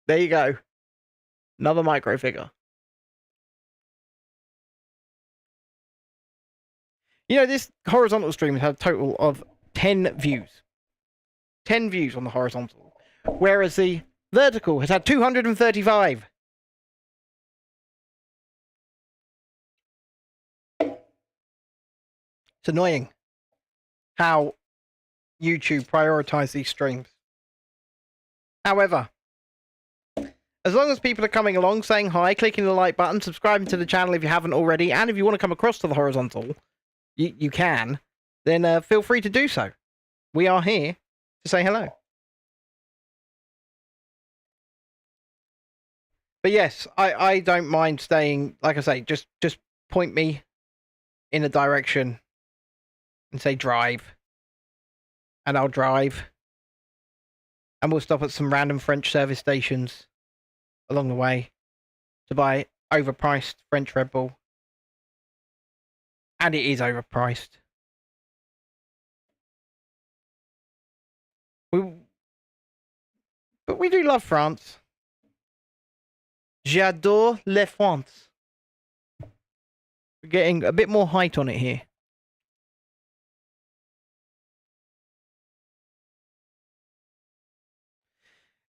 There you go. Another micro figure. You know, this horizontal stream has had a total of 10 views. 10 views on the horizontal. Whereas the vertical has had 235. It's annoying how YouTube prioritize these streams. However, as long as people are coming along, saying hi, clicking the like button, subscribing to the channel if you haven't already, and if you want to come across to the horizontal, you can, then feel free to do so. We are here to say hello. But yes, I don't mind staying, like I say, just point me in a direction and say drive. And I'll drive. And we'll stop at some random French service stations along the way to buy overpriced French Red Bull. And it is overpriced. But we do love France. J'adore la France. We're getting a bit more height on it here.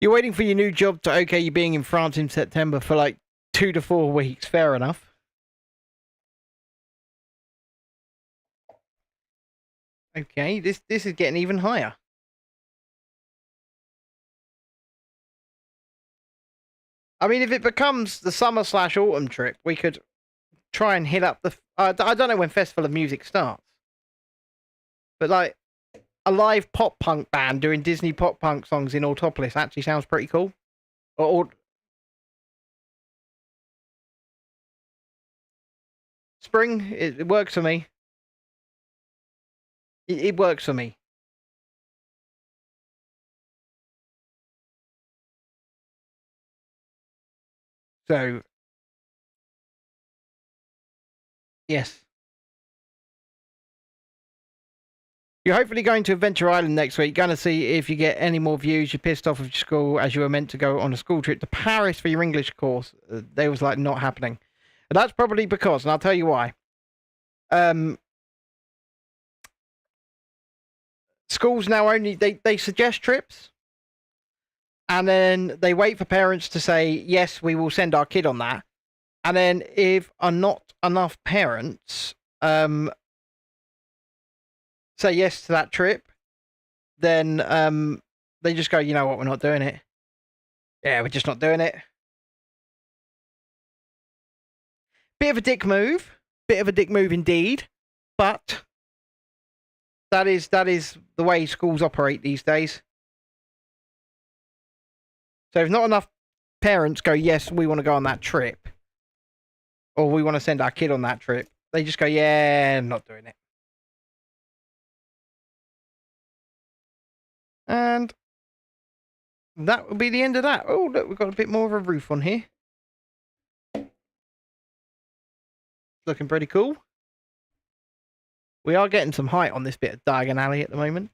You're waiting for your new job to okay you being in France in September for like 2 to 4 weeks. Fair enough. Okay, this is getting even higher. I mean, if it becomes the summer/autumn trip, we could try and hit up the... I don't know when Festival of Music starts. But, like, a live pop-punk band doing Disney pop-punk songs in Autopolis actually sounds pretty cool. Spring, it works for me. It works for me. So, yes. You're hopefully going to Adventure Island next week. Going to see if you get any more views. You're pissed off of your school as you were meant to go on a school trip to Paris for your English course. They was like not happening. And that's probably because, and I'll tell you why. Schools now only, they suggest trips. And then they wait for parents to say, yes, we will send our kid on that. And then if are not enough parents say yes to that trip, then they just go, you know what, we're not doing it. Yeah, we're just not doing it. Bit of a dick move. Bit of a dick move indeed. But that is the way schools operate these days. So if not enough parents go, yes, we want to go on that trip, or we want to send our kid on that trip, they just go, yeah, I'm not doing it. And that will be the end of that. Oh, look, we've got a bit more of a roof on here. Looking pretty cool. We are getting some height on this bit of Diagon Alley at the moment.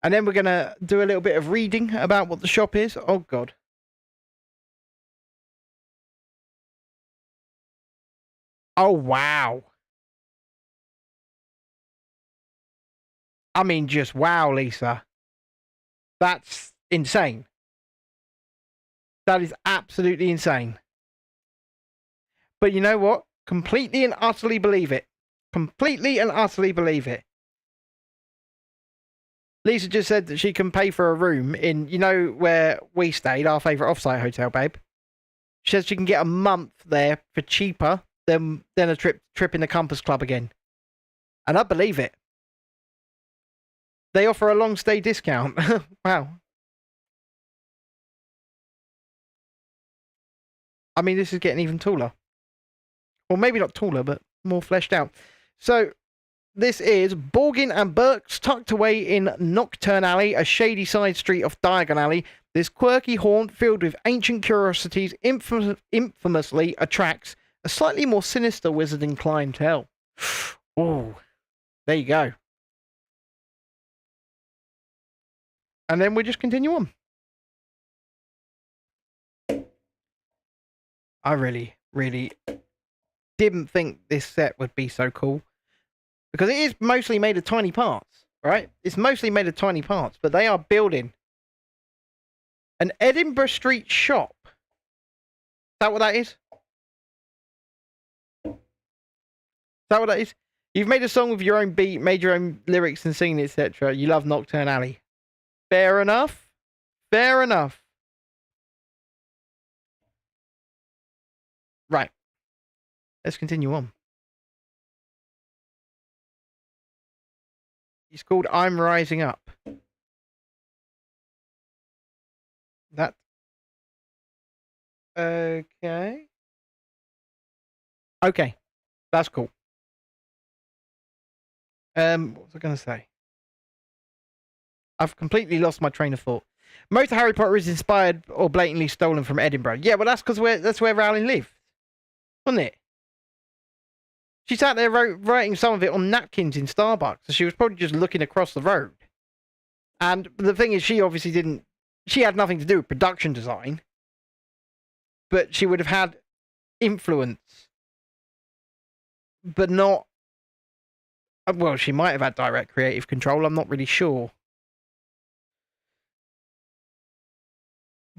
And then we're going to do a little bit of reading about what the shop is. Oh, God. Oh, wow. I mean, just wow, Lisa. That's insane. That is absolutely insane. But you know what? Completely and utterly believe it. Completely and utterly believe it. Lisa just said that she can pay for a room in, you know, where we stayed, our favourite offsite hotel, babe. She says she can get a month there for cheaper than a trip in the Compass Club again. And I believe it. They offer a long stay discount. Wow. I mean, this is getting even taller. Well, maybe not taller, but more fleshed out. So, this is Borgin and Burke's tucked away in Nocturne Alley, a shady side street of Diagon Alley. This quirky haunt filled with ancient curiosities infamously attracts a slightly more sinister wizarding clientele. Oh, there you go. And then we just continue on. I really, really didn't think this set would be so cool. Because it is mostly made of tiny parts, right? It's mostly made of tiny parts, but they are building an Edinburgh Street shop. Is that what that is? Is that what that is? You've made a song with your own beat, made your own lyrics and singing, etc. You love Nocturne Alley. Fair enough. Fair enough. Right. Let's continue on. It's called I'm Rising Up. That. Okay. Okay. That's cool. What was I going to say? I've completely lost my train of thought. Most of Harry Potter is inspired or blatantly stolen from Edinburgh. Yeah, well, that's because that's where Rowling lived, wasn't it? She sat there writing some of it on napkins in Starbucks, so she was probably just looking across the road. And the thing is, she obviously didn't. She had nothing to do with production design, but she would have had influence, but not. Well, she might have had direct creative control. I'm not really sure.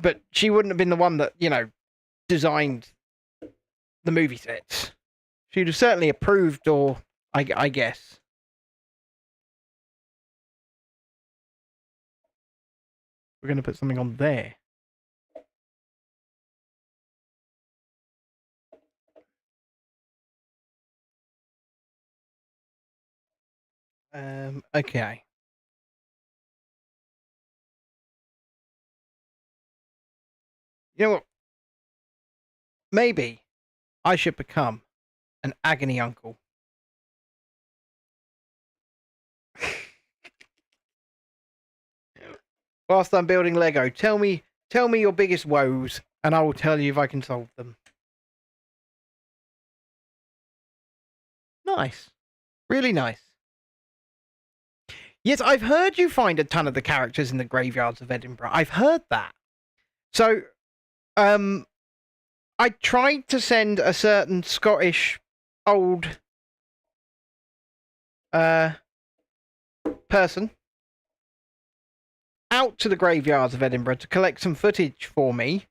But she wouldn't have been the one that, you know, designed the movie sets. She'd have certainly approved, or I guess. We're going to put something on there. Okay. You know what? Maybe I should become an agony uncle. Whilst I'm building Lego, tell me your biggest woes, and I will tell you if I can solve them. Nice. Really nice. Yes, I've heard you find a ton of the characters in the graveyards of Edinburgh. I've heard that. So, I tried to send a certain Scottish old person out to the graveyards of Edinburgh to collect some footage for me,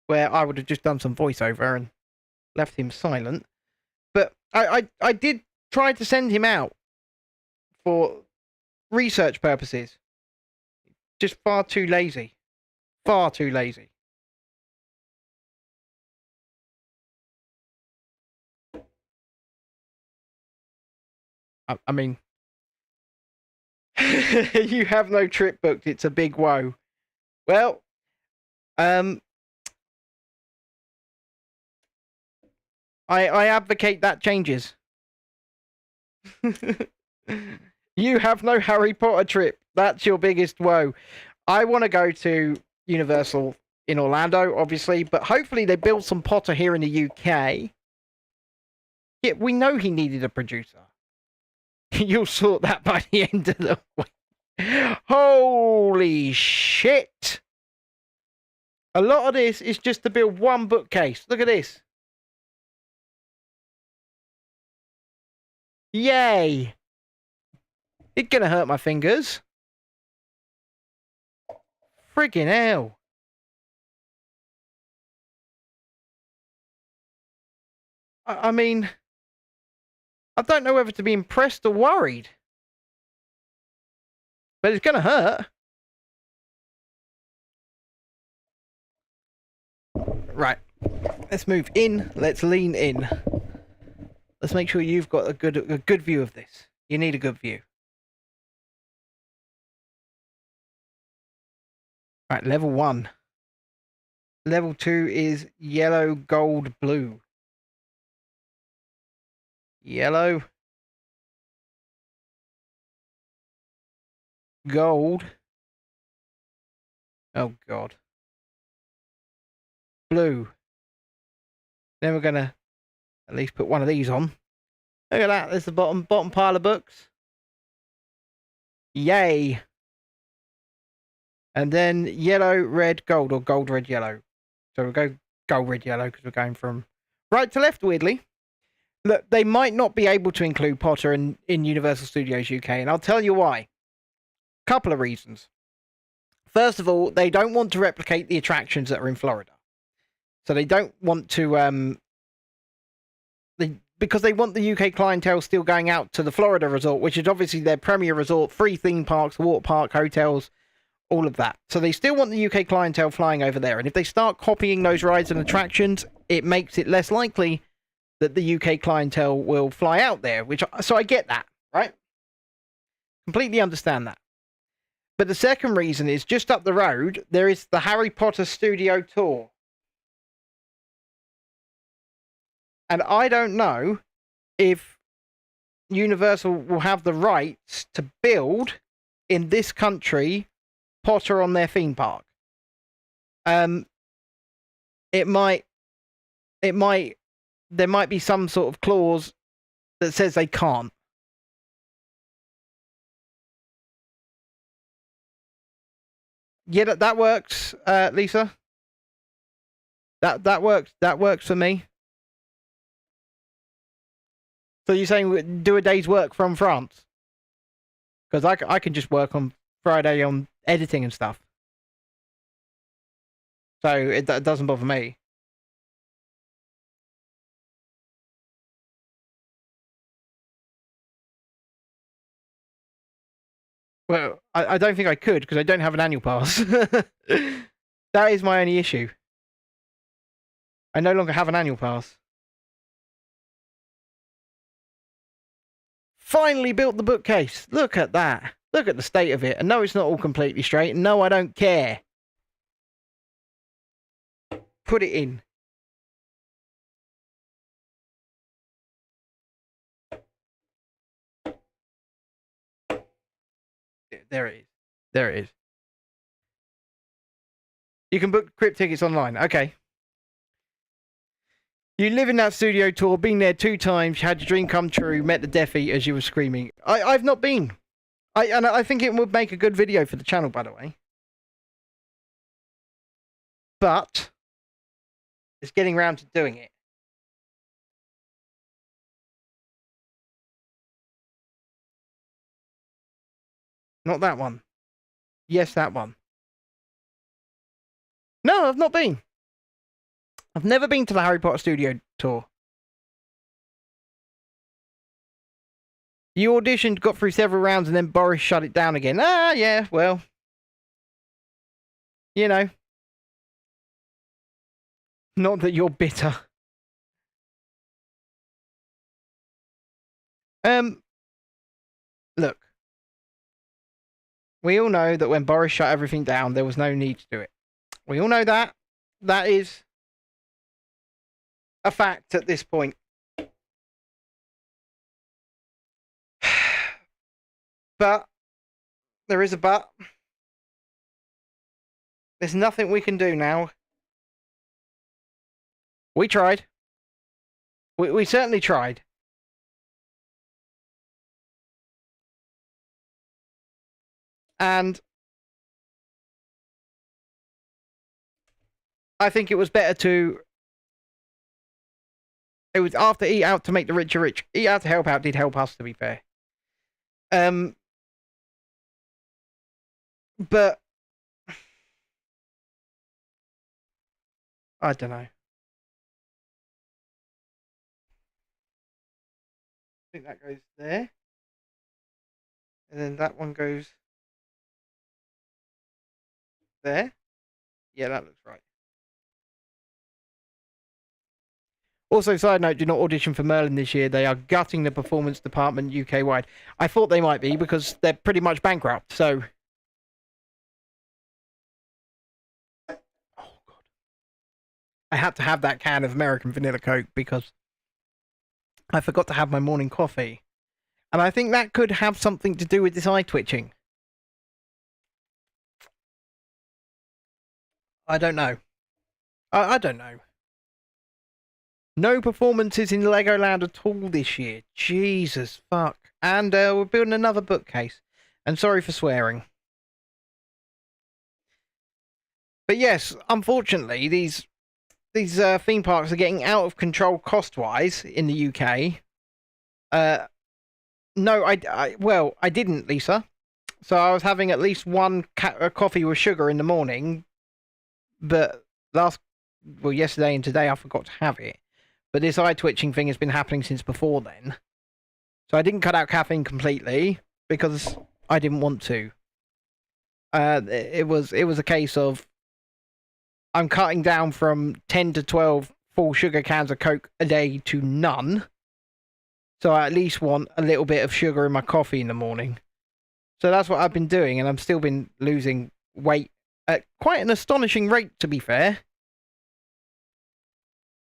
where I would have just done some voiceover and left him silent. But I did try to send him out for research purposes. Just far too lazy. Far too lazy. I mean, you have no trip booked. It's a big woe. Well, I advocate that changes. You have no Harry Potter trip. That's your biggest woe. I want to go to Universal in Orlando, obviously, but hopefully they build some Potter here in the UK. Yeah, we know he needed a producer. You'll sort that by the end of the week. Holy shit! A lot of this is just to build one bookcase. Look at this. Yay! It's gonna hurt my fingers. Friggin' hell. I mean, I don't know whether to be impressed or worried. But it's gonna hurt. Right. Let's move in. Let's lean in. Let's make sure you've got a good view of this. You need a good view. Right, level 1. Level 2 is yellow, gold, blue. Yellow. Gold. Oh, God. Blue. Then we're going to at least put one of these on. Look at that. There's the bottom pile of books. Yay. And then yellow, red, gold, or gold, red, yellow. So we'll go gold, red, yellow because we're going from right to left, weirdly. Look, they might not be able to include Potter in Universal Studios UK, and I'll tell you why. Couple of reasons. First of all, they don't want to replicate the attractions that are in Florida. So they don't want to, because they want the UK clientele still going out to the Florida resort, which is obviously their premier resort, free theme parks, water park, hotels, all of that. So they still want the UK clientele flying over there. And if they start copying those rides and attractions, it makes it less likely that the UK clientele will fly out there, so I get that, right? Completely understand that. But the second reason is just up the road, there is the Harry Potter Studio Tour. And I don't know if Universal will have the rights to build in this country Potter on their theme park. It might there might be some sort of clause that says they can't. Yeah, that works, Lisa. That works. That works for me. So you're saying do a day's work from France? Because I can just work on Friday on editing and stuff. So that doesn't bother me. Well, I don't think I could because I don't have an annual pass. That is my only issue. I no longer have an annual pass. Finally built the bookcase. Look at that. Look at the state of it. And no, it's not all completely straight. And no, I don't care. Put it in. There it is. There it is. You can book Crypt tickets online. Okay. You live in that studio tour, been there 2 times, had your dream come true, met the Deafy as you were screaming. I've not been. And I think it would make a good video for the channel, by the way. But it's getting round to doing it. Not that one. Yes, that one. No, I've not been. I've never been to the Harry Potter Studio Tour. You auditioned, got through several rounds, and then Boris shut it down again. Ah, yeah, well. You know. Not that you're bitter. Look. We all know that when Boris shut everything down, there was no need to do it. We all know that. That is a fact at this point. But there is a but. There's nothing we can do now. We tried. We certainly tried. And I think it was better to It was after Eat Out to Make the Rich Rich. Eat Out to Help Out did help us, to be fair. But I don't know. I think that goes there. And then that one goes there. Yeah, that looks right. Also, side note, do not audition for Merlin this year. They are gutting the performance department UK-wide. I thought they might be because they're pretty much bankrupt, so... Oh, God. I had to have that can of American Vanilla Coke because I forgot to have my morning coffee. And I think that could have something to do with this eye twitching. I don't know. I don't know. No performances in Legoland at all this year. Jesus fuck. And we're building another bookcase. And sorry for swearing. But yes, unfortunately, these theme parks are getting out of control cost-wise in the UK. No, I didn't, Lisa. So I was having at least one coffee with sugar in the morning. But yesterday and today I forgot to have it. But this eye twitching thing has been happening since before then. So I didn't cut out caffeine completely because I didn't want to. It was a case of I'm cutting down from 10 to 12 full sugar cans of Coke a day to none. So I at least want a little bit of sugar in my coffee in the morning. So that's what I've been doing, and I've still been losing weight at quite an astonishing rate, to be fair.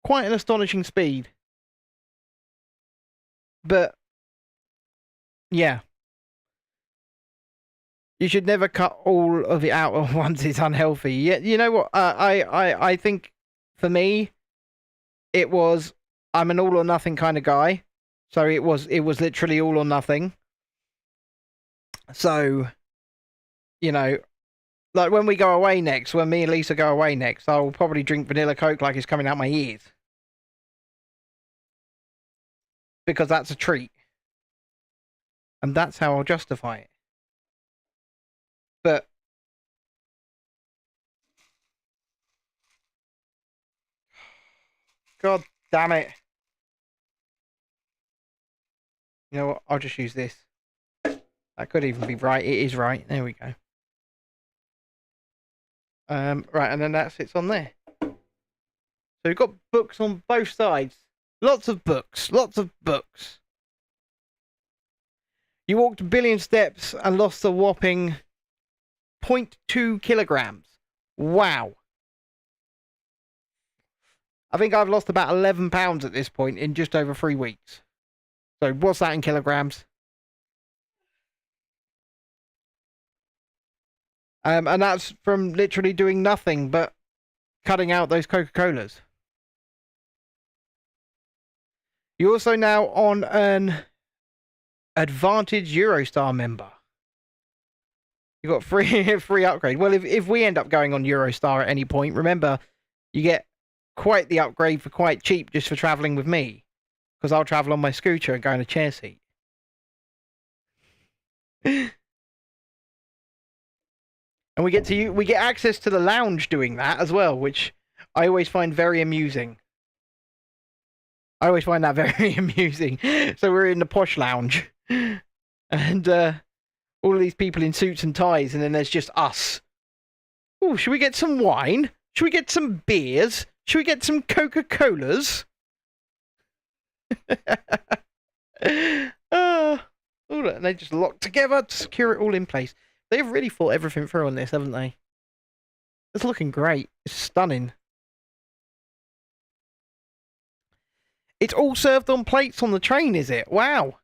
Quite an astonishing speed. But, yeah. You should never cut all of it out at once. It's unhealthy. Yeah, you know what? I think, for me, it was, I'm an all or nothing kind of guy. So it was literally all or nothing. So, you know, like when we go away next, when me and Lisa go away next, I'll probably drink vanilla Coke like it's coming out my ears. Because that's a treat. And that's how I'll justify it. But God damn it. You know what? I'll just use this. That could even be right. It is right. There we go. Right, and then that sits on there. So we've got books on both sides. Lots of books. Lots of books. You walked a billion steps and lost a whopping 0.2 kilograms. Wow. I think I've lost about 11 pounds at this point in just over 3 weeks. So what's that in kilograms? And that's from literally doing nothing but cutting out those Coca-Colas. You're also now on an Advantage Eurostar member. You got free upgrade. Well, if we end up going on Eurostar at any point, remember, you get quite the upgrade for quite cheap just for travelling with me. Because I'll travel on my scooter and go in a chair seat. And we get access to the lounge doing that as well, which I always find very amusing. I always find that very amusing. So we're in the posh lounge, and all of these people in suits and ties, and then there's just us. Oh, should we get some wine? Should we get some beers? Should we get some Coca-Colas? And they just lock together to secure it all in place. They've really thought everything through on this, haven't they? It's looking great. It's stunning. It's all served on plates on the train, is it? Wow.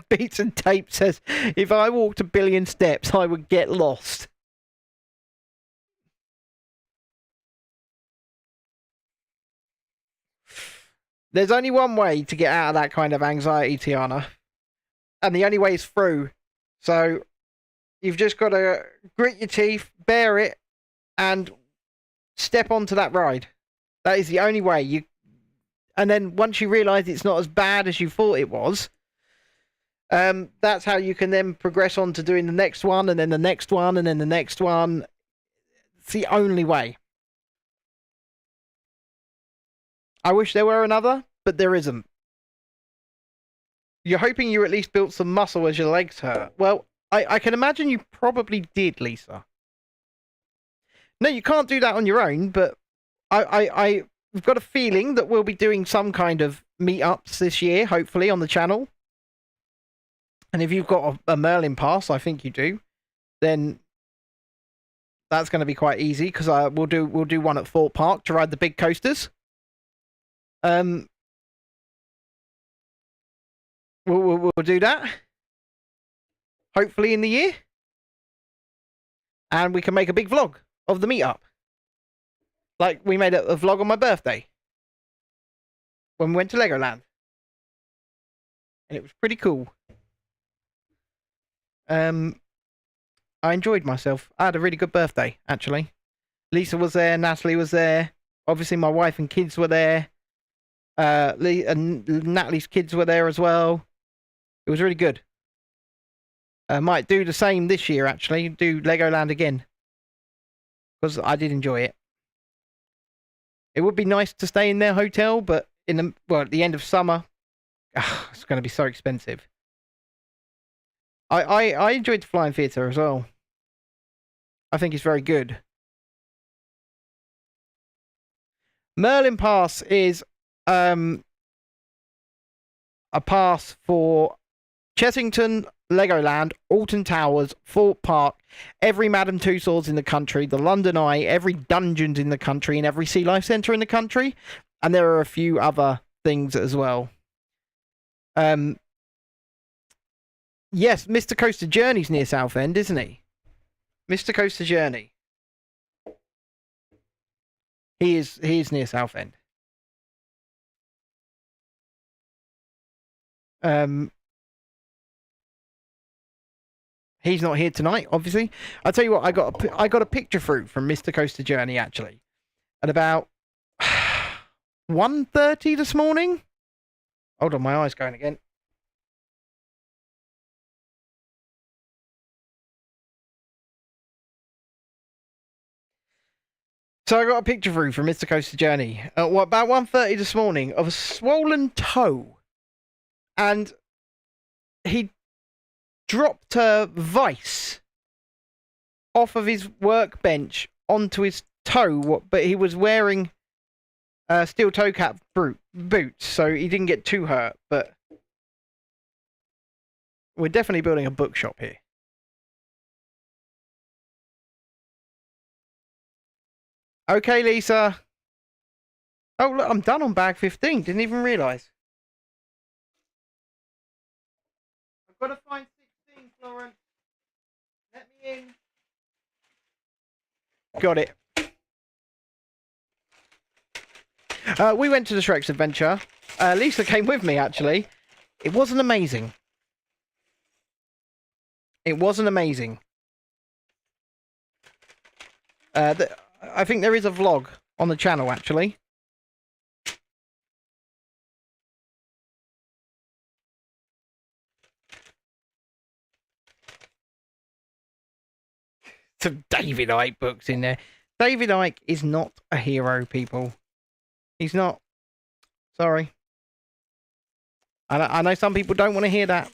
Beats and Tape says, if I walked a billion steps, I would get lost. There's only one way to get out of that kind of anxiety, Tiana. And the only way is through. So, you've just got to grit your teeth, bear it, and step onto that ride. That is the only way you. And then once you realise it's not as bad as you thought it was, that's how you can then progress on to doing the next one, and then the next one, and then the next one. It's the only way. I wish there were another, but there isn't. You're hoping you at least built some muscle as your legs hurt. Well, I can imagine you probably did, Lisa. No, you can't do that on your own, but I've got a feeling that we'll be doing some kind of meetups this year, hopefully, on the channel. And if you've got a Merlin pass, I think you do, then that's going to be quite easy, because we'll do one at Thorpe Park to ride the big coasters. We'll do that, hopefully, in the year, and we can make a big vlog of the meetup, like we made a vlog on my birthday when we went to Legoland, and it was pretty cool. I enjoyed myself. I had a really good birthday, actually. Lisa was there, Natalie was there, obviously my wife and kids were there, and Natalie's kids were there as well. It was really good. I might do the same this year, actually. Do Legoland again, because I did enjoy it. It would be nice to stay in their hotel, but at the end of summer, it's going to be so expensive. I enjoyed the Flying Theatre as well. I think it's very good. Merlin Pass is a pass for Chessington, Legoland, Alton Towers, Thorpe Park, every Madame Tussauds in the country, the London Eye, every Dungeons in the country, and every Sea Life Centre in the country. And there are a few other things as well. Yes, Mr. Coaster Journey's near Southend, isn't he? Mr. Coaster Journey. He is near Southend. He's not here tonight, obviously. I'll tell you what, I got a picture through from Mr. Coaster Journey, actually, at about 1:30 this morning. Hold on, my eye's going again. So I got a picture through from Mr. Coaster Journey at about 1:30 this morning of a swollen toe, and he dropped a vice off of his workbench onto his toe, but he was wearing steel toe cap boots, so he didn't get too hurt. But we're definitely building a bookshop here. Okay, Lisa. Oh, look, I'm done on bag 15. Didn't even realise. I've got to find 16, Florence. Let me in. Got it. We went to the Shrek's Adventure. Lisa came with me, actually. It wasn't amazing. It wasn't amazing. I think there is a vlog on the channel, actually. Some David Icke books in there. David Icke is not a hero, people. He's not. Sorry. I know some people don't want to hear that.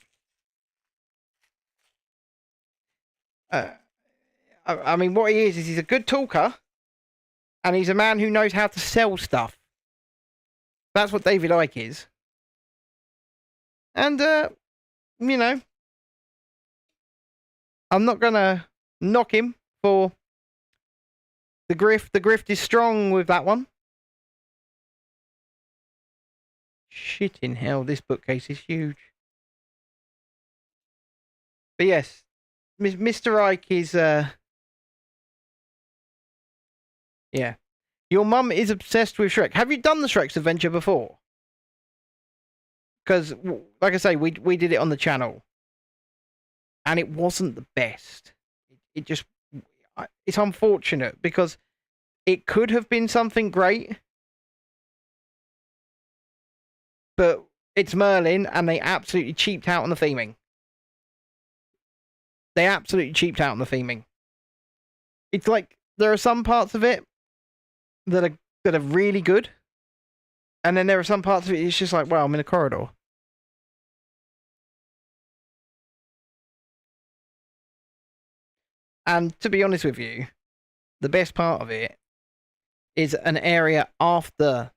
I mean, what he is he's a good talker. And he's a man who knows how to sell stuff. That's what David Icke is. And, you know, I'm not going to knock him for the grift. The grift is strong with that one. Shit in hell, this bookcase is huge. But yes, Mr. Icke is, yeah. Your mum is obsessed with Shrek. Have you done the Shrek's Adventure before? Because, like I say, we did it on the channel. And it wasn't the best. It just... It's unfortunate, because it could have been something great, but it's Merlin, and they absolutely cheaped out on the theming. They absolutely cheaped out on the theming. It's like there are some parts of it that are really good, and then there are some parts of it it's just like, well, I'm in a corridor. And to be honest with you, the best part of it is an area after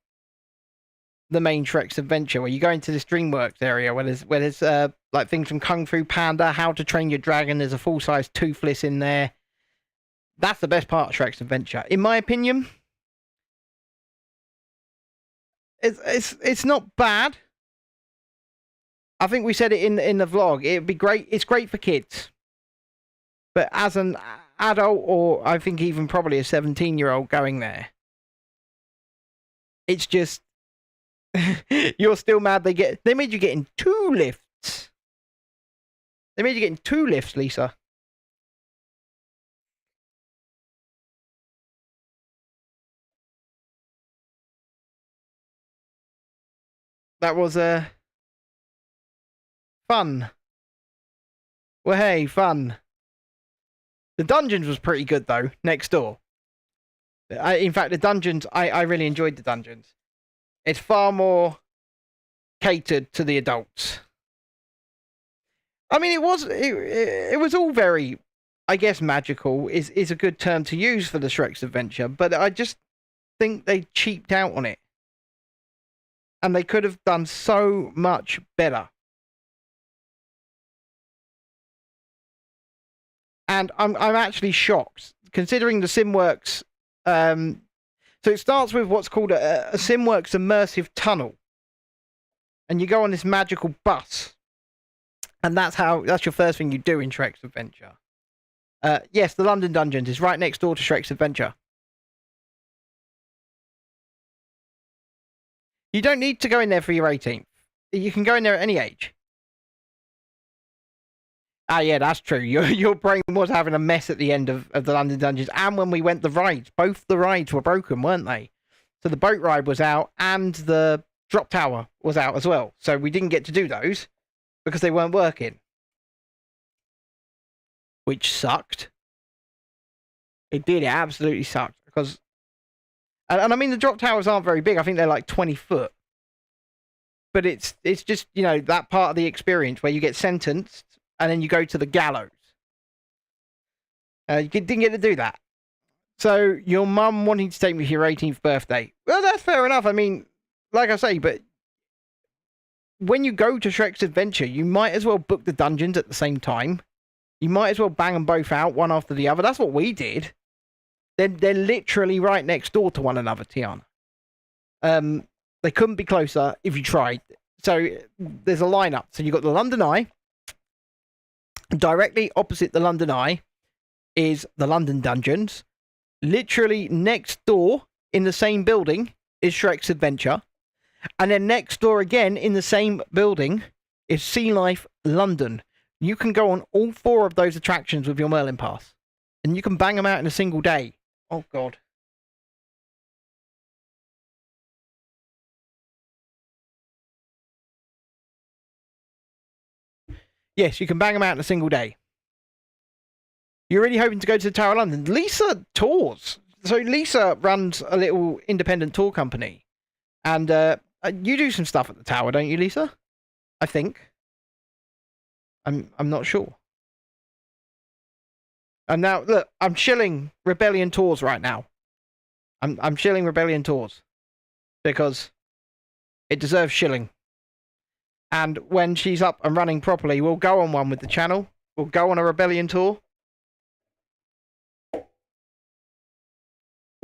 the main Shrek's adventure, where you go into this DreamWorks area where there's like things from Kung Fu Panda, How to Train Your Dragon. There's a full size Toothless in there. That's the best part of Shrek's adventure, in my opinion. It's not bad. I think we said it in the vlog. It'd be great. It's great for kids, but as an adult, or I think even probably a 17-year-old going there, it's just you're still mad they made you get in 2 lifts. They made you get in 2 lifts, Lisa. That was fun. Well, hey, fun. The dungeons was pretty good though. Next door. In fact, the dungeons, I really enjoyed the dungeons. It's far more catered to the adults. I mean, it was all very, I guess, magical is a good term to use for the Shrek's adventure, but I just think they cheaped out on it, and they could have done so much better. And I'm actually shocked, considering the SimWorks. So it starts with what's called a SimWorks immersive tunnel, and you go on this magical bus, and that's your first thing you do in Shrek's adventure. Yes, the London Dungeons is right next door to Shrek's adventure. You don't need to go in there for your 18th. You can go in there at any age. Ah, yeah, that's true. Your brain was having a mess at the end of the London Dungeons, and when we went the rides, both the rides were broken, weren't they? So the boat ride was out, and the drop tower was out as well. So we didn't get to do those because they weren't working, which sucked. It did. It absolutely sucked because, and I mean the drop towers aren't very big. I think they're like 20 foot, but it's just, you know, that part of the experience where you get sentenced and then you go to the gallows. You didn't get to do that. So your mum wanting to take me for your 18th birthday. Well, that's fair enough. I mean, like I say, but when you go to Shrek's adventure, you might as well book the dungeons at the same time. You might as well bang them both out, one after the other. That's what we did. They're literally right next door to one another, Tiana. They couldn't be closer if you tried. So there's a lineup. So you've got the London Eye. Directly opposite the London Eye is the London Dungeons. Literally next door in the same building is Shrek's Adventure. And then next door again in the same building is Sea Life London. You can go on all 4 of those attractions with your Merlin Pass. And you can bang them out in a single day. Oh, God. Yes, you can bang them out in a single day. You're really hoping to go to the Tower of London. Lisa tours. So Lisa runs a little independent tour company. And you do some stuff at the Tower, don't you, Lisa? I think. I'm not sure. And now, look, I'm shilling Rebellion Tours right now. I'm shilling Rebellion Tours. Because it deserves shilling. And when she's up and running properly, we'll go on one with the channel. We'll go on a Rebellion tour.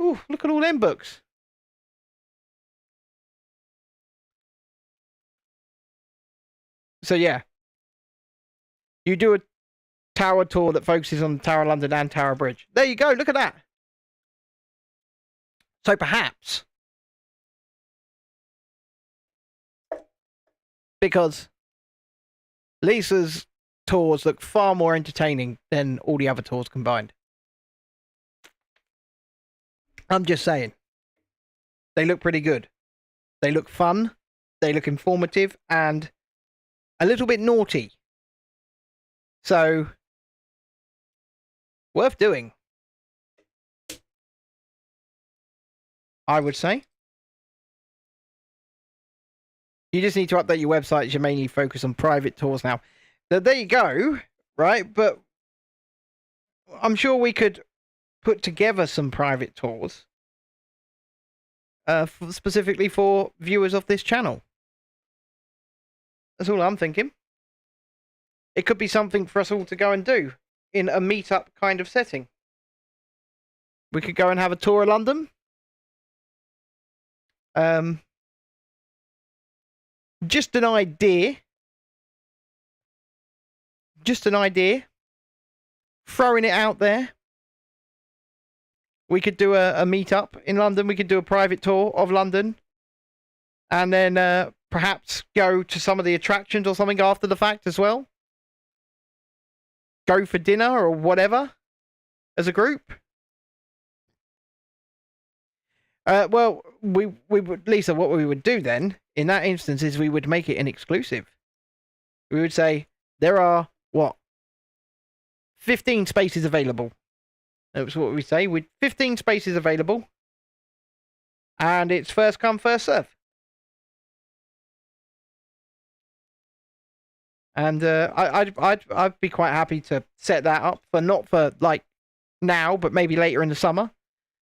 Ooh, look at all them books. So yeah. You do a tower tour that focuses on Tower of London and Tower Bridge. There you go, look at that. So perhaps, because Lisa's tours look far more entertaining than all the other tours combined. I'm just saying. They look pretty good. They look fun. They look informative and a little bit naughty. So, worth doing, I would say. You just need to update your website. You mainly focus on private tours now. So there you go, right? But I'm sure we could put together some private tours specifically for viewers of this channel. That's all I'm thinking. It could be something for us all to go and do in a meet-up kind of setting. We could go and have a tour of London. Just an idea. Throwing it out there. We could do a meet-up in London. We could do a private tour of London. And then perhaps go to some of the attractions or something after the fact as well. Go for dinner or whatever as a group. Well, we would, Lisa, what we would do then, in that instance, is we would make it an exclusive. We would say, there are, 15 spaces available. That's what we say. With 15 spaces available. And it's first come, first serve. And I'd be quite happy to set that up for not for like now, but maybe later in the summer.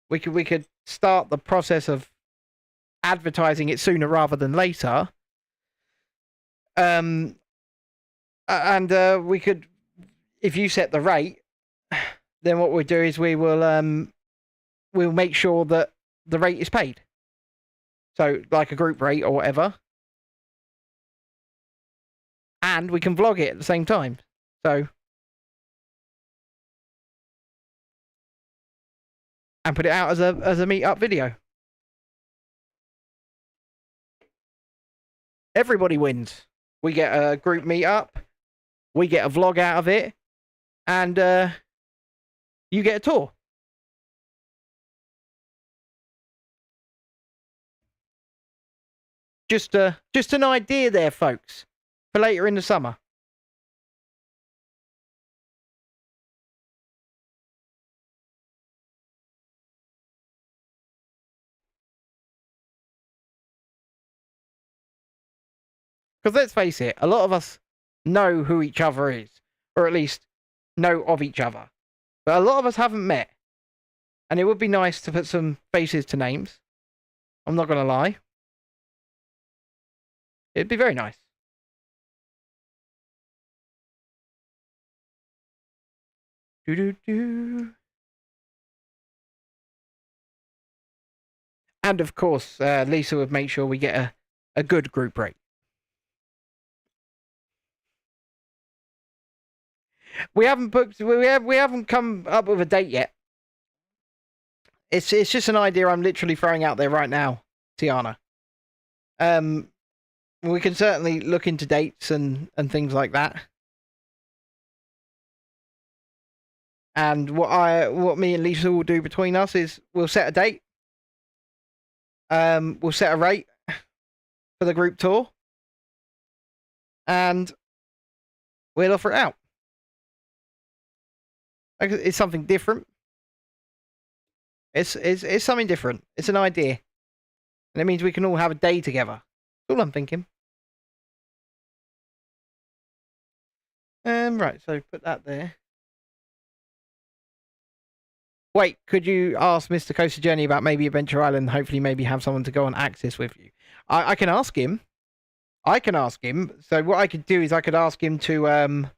We could start the process of advertising it sooner rather than later. And we could, if you set the rate, then what we'll do is we'll make sure that the rate is paid. So like a group rate or whatever. And we can vlog it at the same time. So. And put it out as a meet-up video. Everybody wins. We get a group meet-up. We get a vlog out of it. And you get a tour. Just an idea there, folks, for later in the summer. Because let's face it, a lot of us know who each other is, or at least know of each other. But a lot of us haven't met. And it would be nice to put some faces to names. I'm not going to lie. It'd be very nice. And of course, Lisa would make sure we get a good group rate. We haven't booked. We haven't come up with a date yet. It's just an idea I'm literally throwing out there right now, Tiana. We can certainly look into dates and things like that. And what me and Lisa will do between us is we'll set a date. We'll set a rate for the group tour. And we'll offer it out. It's something different. It's something different. It's an idea. And it means we can all have a day together. That's all I'm thinking. Right, so put that there. Wait, could you ask Mr. Coaster Journey about maybe Adventure Island? Hopefully maybe have someone to go on Axis with you. I can ask him. So what I could do is I could ask him to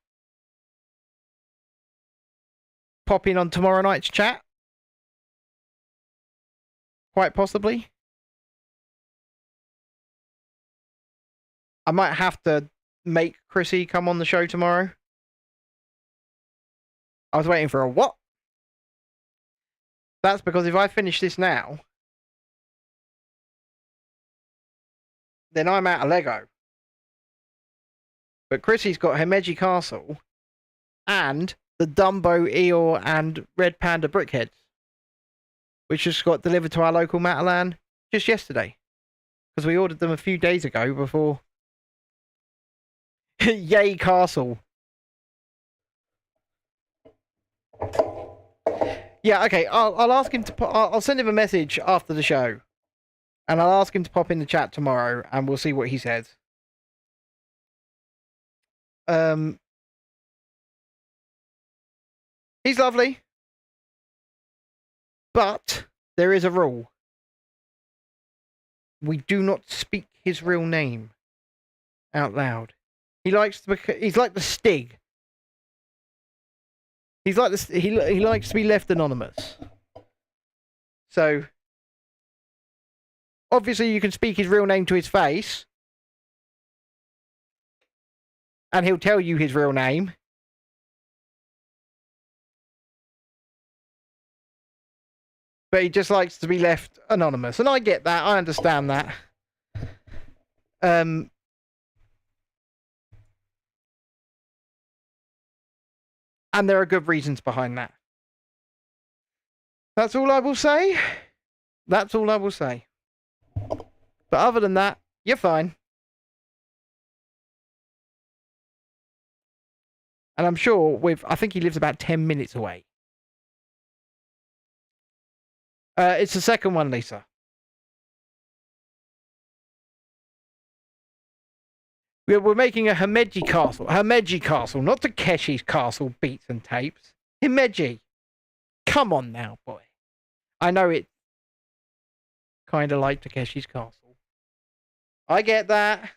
pop in on tomorrow night's chat. Quite possibly. I might have to make Chrissy come on the show tomorrow. I was waiting for a what? That's because if I finish this now, then I'm out of Lego. But Chrissy's got Himeji Castle and the Dumbo, Eeyore, and Red Panda brickheads, which just got delivered to our local Matalan just yesterday. Because we ordered them a few days ago before. Yay, Castle. Yeah, okay. I'll ask him to. I'll send him a message after the show, and I'll ask him to pop in the chat tomorrow, and we'll see what he says. He's lovely, but there is a rule. We do not speak his real name out loud. He's like the Stig. He's like this. He likes to be left anonymous. So obviously, you can speak his real name to his face, and he'll tell you his real name. But he just likes to be left anonymous, and I get that. I understand that. And there are good reasons behind that. That's all I will say. That's all I will say. But other than that, you're fine. And I'm sure I think he lives about 10 minutes away. It's the second one, Lisa. We're making a Himeji castle. Himeji castle, not Takeshi's castle beats and tapes. Himeji. Come on now, boy. I know it kind of like Takeshi's castle. I get that.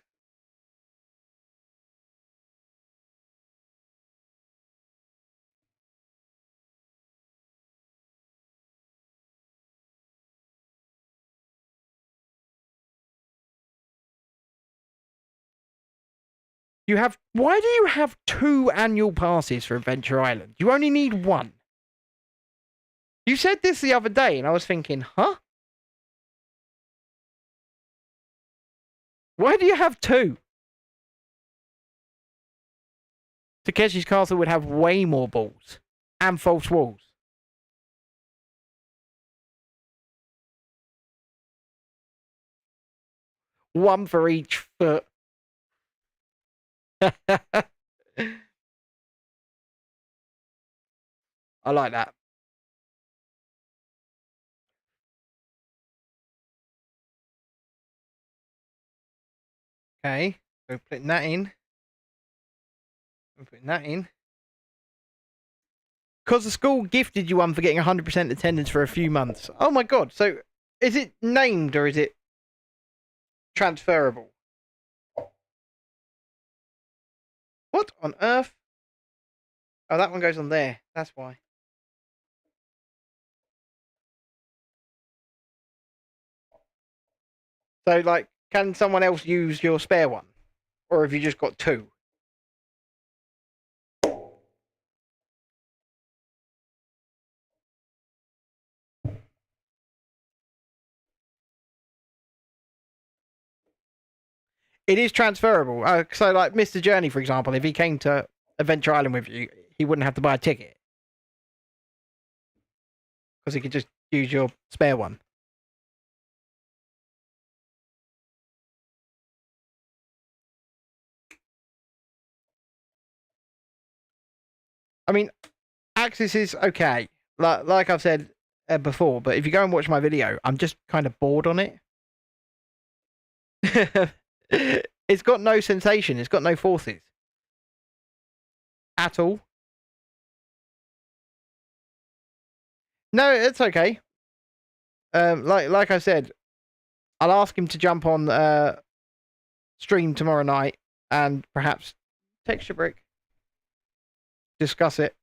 Why do you have 2 annual passes for Adventure Island? You only need 1. You said this the other day, and I was thinking, huh? Why do you have 2? Takeshi's castle would have way more balls and false walls. One for each foot. I like that. Okay, we're putting that in. We're putting that in. Because the school gifted you one for getting 100% attendance for a few months. Oh my god, so is it named or is it transferable? What on earth? Oh, that one goes on there. That's why. So, like, can someone else use your spare one? Or have you just got 2? It is transferable. So, like, Mr. Journey, for example, if he came to Adventure Island with you, he wouldn't have to buy a ticket. Because he could just use your spare one. I mean, Axis is okay. Like I've said before, but if you go and watch my video, I'm just kind of bored on it. It's got no sensation. It's got no forces. At all. No, it's okay. Like I said, I'll ask him to jump on stream tomorrow night and perhaps texture brick. Discuss it.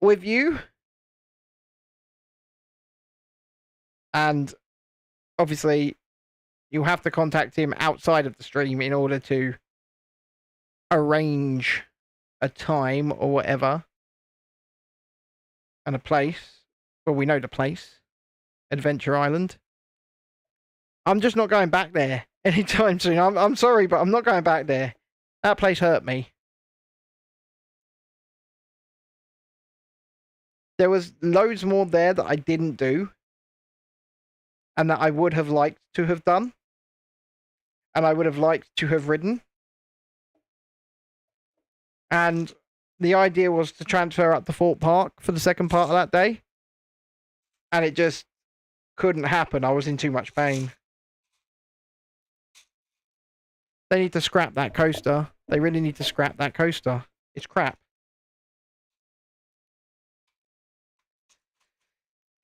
With you. And obviously, you have to contact him outside of the stream in order to arrange a time or whatever. And a place. Well, we know the place. Adventure Island. I'm just not going back there anytime soon. I'm sorry, but I'm not going back there. That place hurt me. There was loads more there that I didn't do, and that I would have liked to have done, and I would have liked to have ridden. And the idea was to transfer up to Fort Park for the second part of that day, and it just couldn't happen. I was in too much pain. They need to scrap that coaster. They really need to scrap that coaster. It's crap.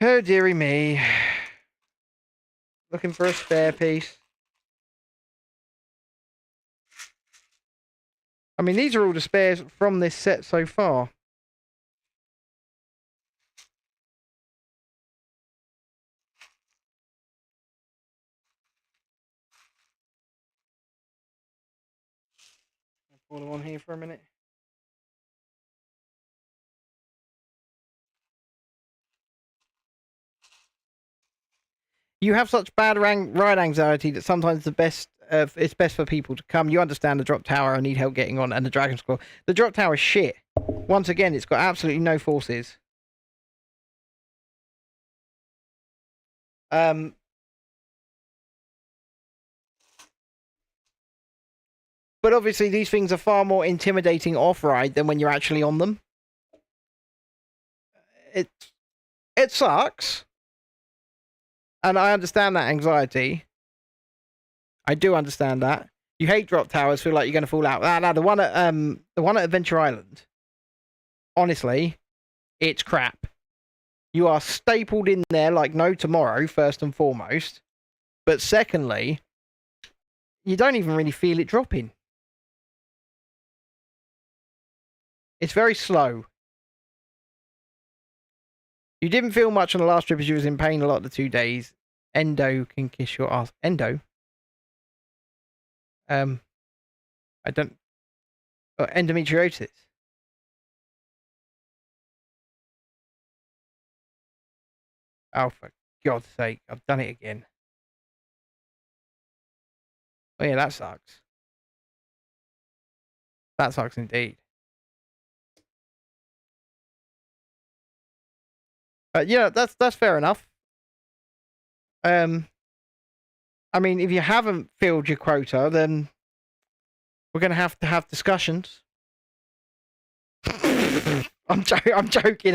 Oh, dearie me. Looking for a spare piece. I mean, these are all the spares from this set so far. I'll pull them on here for a minute. You have such bad ride anxiety that sometimes it's best for people to come. You understand the drop tower and need help getting on, and the Dragon's Claw. The drop tower is shit. Once again, it's got absolutely no forces. But obviously these things are far more intimidating off-ride than when you're actually on them. It sucks. And I understand that anxiety. I do understand that. You hate drop towers, feel like you're going to fall out. Now the one at Adventure Island, honestly, it's crap. You are stapled in there like no tomorrow, first and foremost. But secondly, you don't even really feel it dropping. It's very slow. You didn't feel much on the last trip as you was in pain a lot of the 2 days. Endo can kiss your ass. Endo? I don't... endometriosis. Oh, for God's sake. I've done it again. Oh, yeah, that sucks. That sucks indeed. Yeah, that's fair enough. I mean, if you haven't filled your quota, then we're going to have discussions. I'm joking.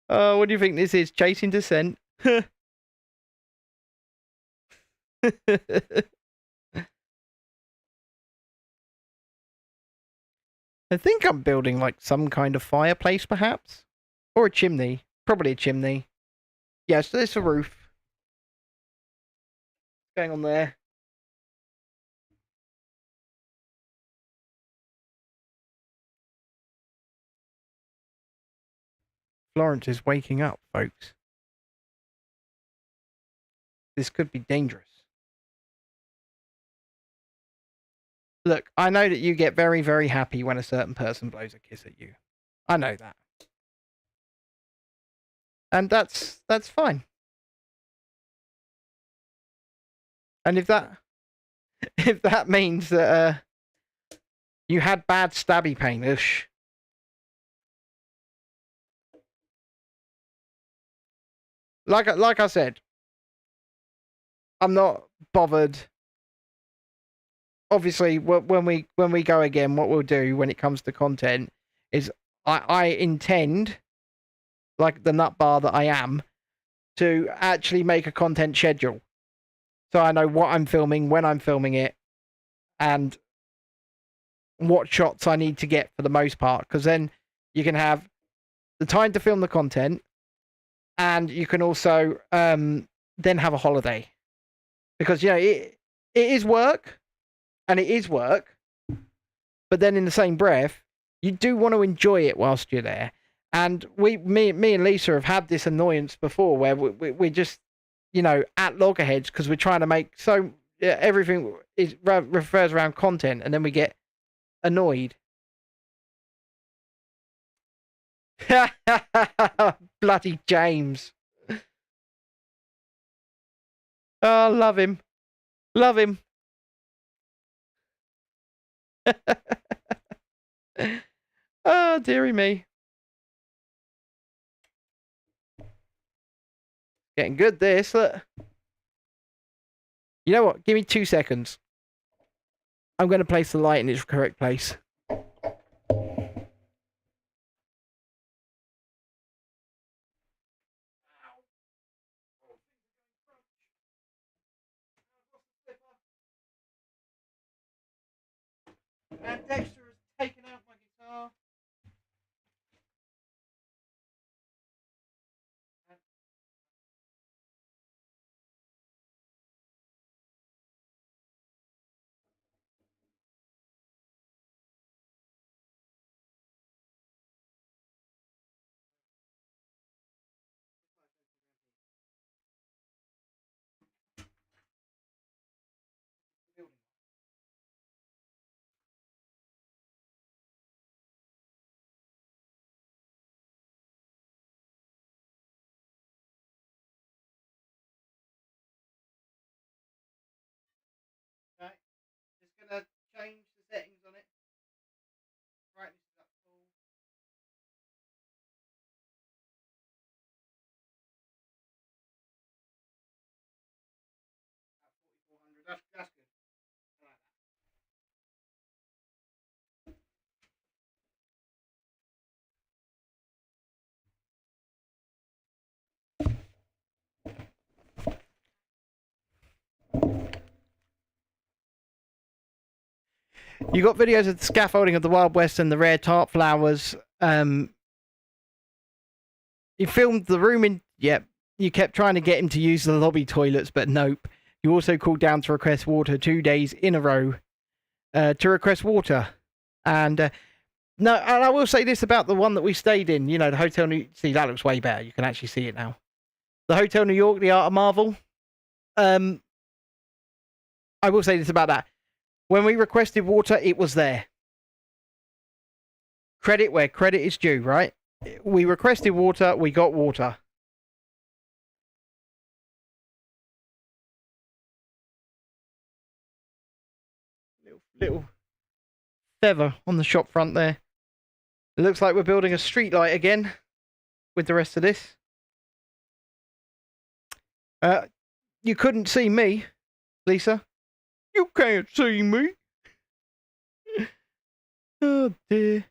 What do you think this is? Chasing Descent? I think I'm building like some kind of fireplace, perhaps? Or a chimney. Probably a chimney. Yes, there's a roof. What's going on there? Florence is waking up, folks. This could be dangerous. Look, I know that you get very, very happy when a certain person blows a kiss at you. I know that. And that's fine. And if that means that you had bad stabby pain-ish, like I said, I'm not bothered. Obviously, when we go again, what we'll do when it comes to content is I intend, like the nut bar that I am, to actually make a content schedule. So I know what I'm filming, when I'm filming it, and what shots I need to get for the most part. Because then you can have the time to film the content, and you can also then have a holiday. Because, it is work, and it is work, but then in the same breath, you do want to enjoy it whilst you're there. And me and Lisa have had this annoyance before where we're just, at loggerheads because we're trying to make everything refers around content, and then we get annoyed. Bloody James. Oh, love him. Love him. Oh, dearie me. Getting good, this. Look. You know what? Give me 2 seconds. I'm going to place the light in its correct place. And Dexter has taken out my guitar. Okay. Just going to change the settings on it. Brightness is up full. At 4400. That's good. I like that. You got videos of the scaffolding of the Wild West and the rare tart flowers. You filmed the room in. Yep. You kept trying to get him to use the lobby toilets, but nope. You also called down to request water 2 days in a row. To request water. And no, and I will say this about the one that we stayed in. You know, the Hotel New. See, that looks way better. You can actually see it now. The Hotel New York, the Art of Marvel. I will say this about that. When we requested water, it was there. Credit where credit is due, right? We requested water, we got water. Little feather on the shop front there. It looks like we're building a street light again with the rest of this. You couldn't see me, Lisa. You can't see me. Oh dear.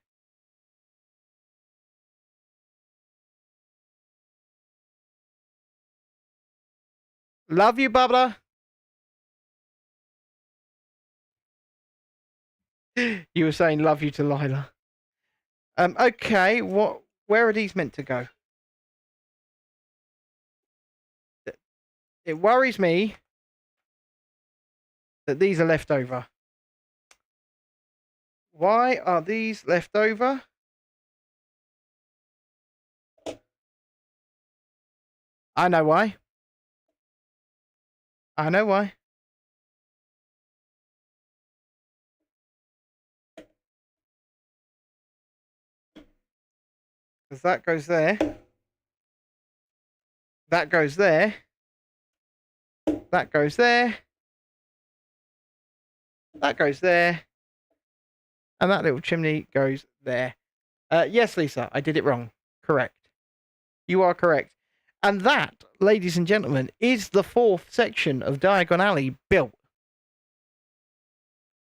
Love you, Bubba. You were saying love you to Lila. Okay, where are these meant to go? It worries me that these are left over. Why are these left over? I know why. I know why. Because that goes there. That goes there. That goes there. That goes there. And that little chimney goes there. Yes, Lisa, I did it wrong. Correct. You are correct. And that, ladies and gentlemen, is the 4th section of Diagon Alley built.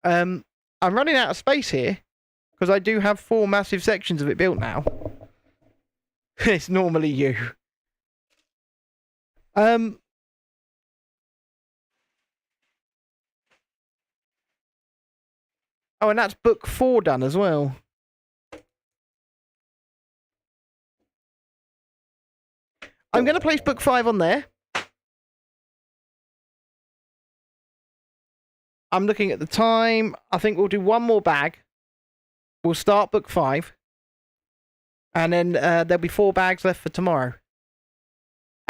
I'm running out of space here because I do have 4 massive sections of it built now. It's normally you. Oh, and that's book 4 done as well. I'm going to place book 5 on there. I'm looking at the time. I think we'll do one more bag. We'll start book 5. And then there'll be 4 bags left for tomorrow.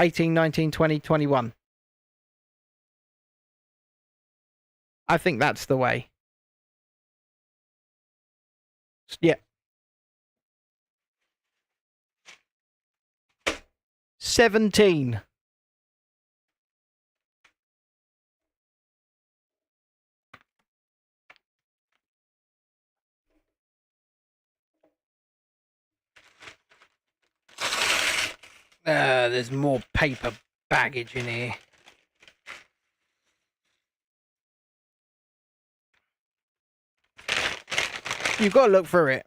18, 19, 20, 21. I think that's the way. Yeah. 17. There's more paper baggage in here. You've got to look through it.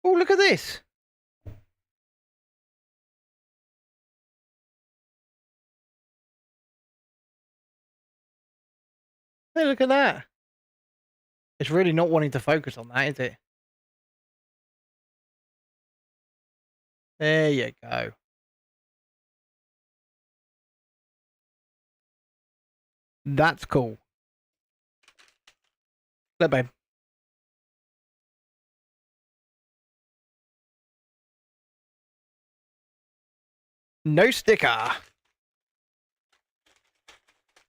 Oh, look at this. Hey, look at that. It's really not wanting to focus on that, is it? There you go. That's cool. Look, babe. No sticker.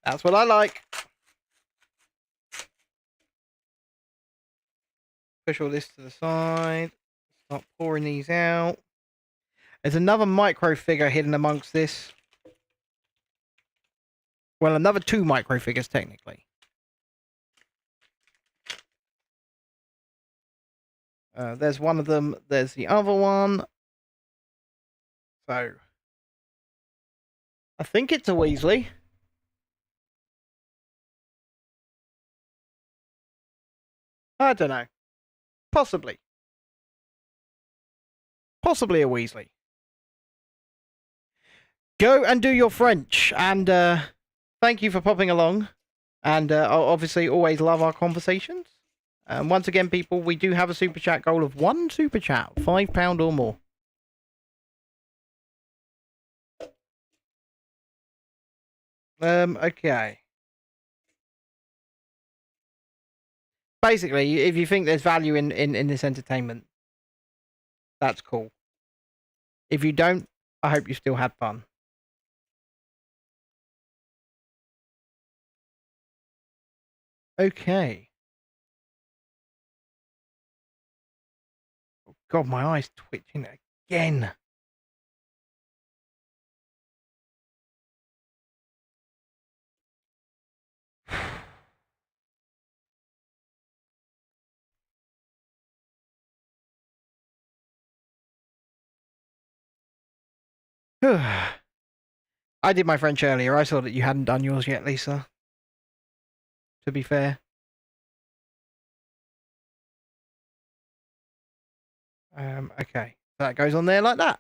That's what I like. Push all this to the side. Start pouring these out. There's another micro figure hidden amongst this. Well, another 2 micro figures, technically. There's one of them. There's the other one. So, I think it's a Weasley. I don't know. Possibly. Possibly a Weasley. Go and do your French. And thank you for popping along. And obviously, always love our conversations. Once again, people, we do have a super chat goal of 1 super chat, £5 or more. Okay. Basically, if you think there's value in this entertainment, that's cool. If you don't, I hope you still had fun. Okay. Oh God, my eye's twitching again. I did my French earlier. I saw that you hadn't done yours yet, Lisa. To be fair. Okay. So that goes on there like that.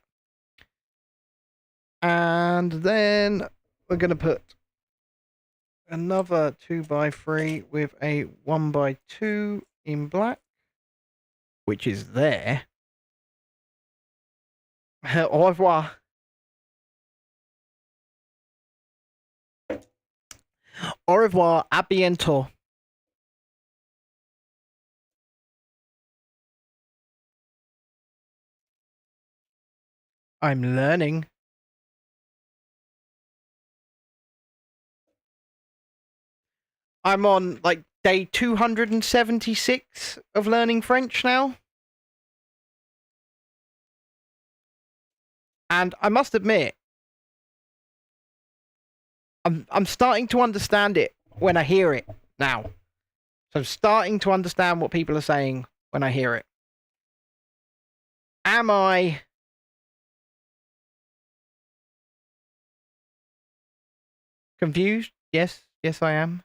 And then we're going to put another 2x3 with a 1x2 in black, which is there. Au revoir. Au revoir. À bientôt. I'm learning. I'm on like day 276 of learning French now. And I must admit, I'm starting to understand it when I hear it now. So I'm starting to understand what people are saying when I hear it. Am I confused? Yes. Yes, I am.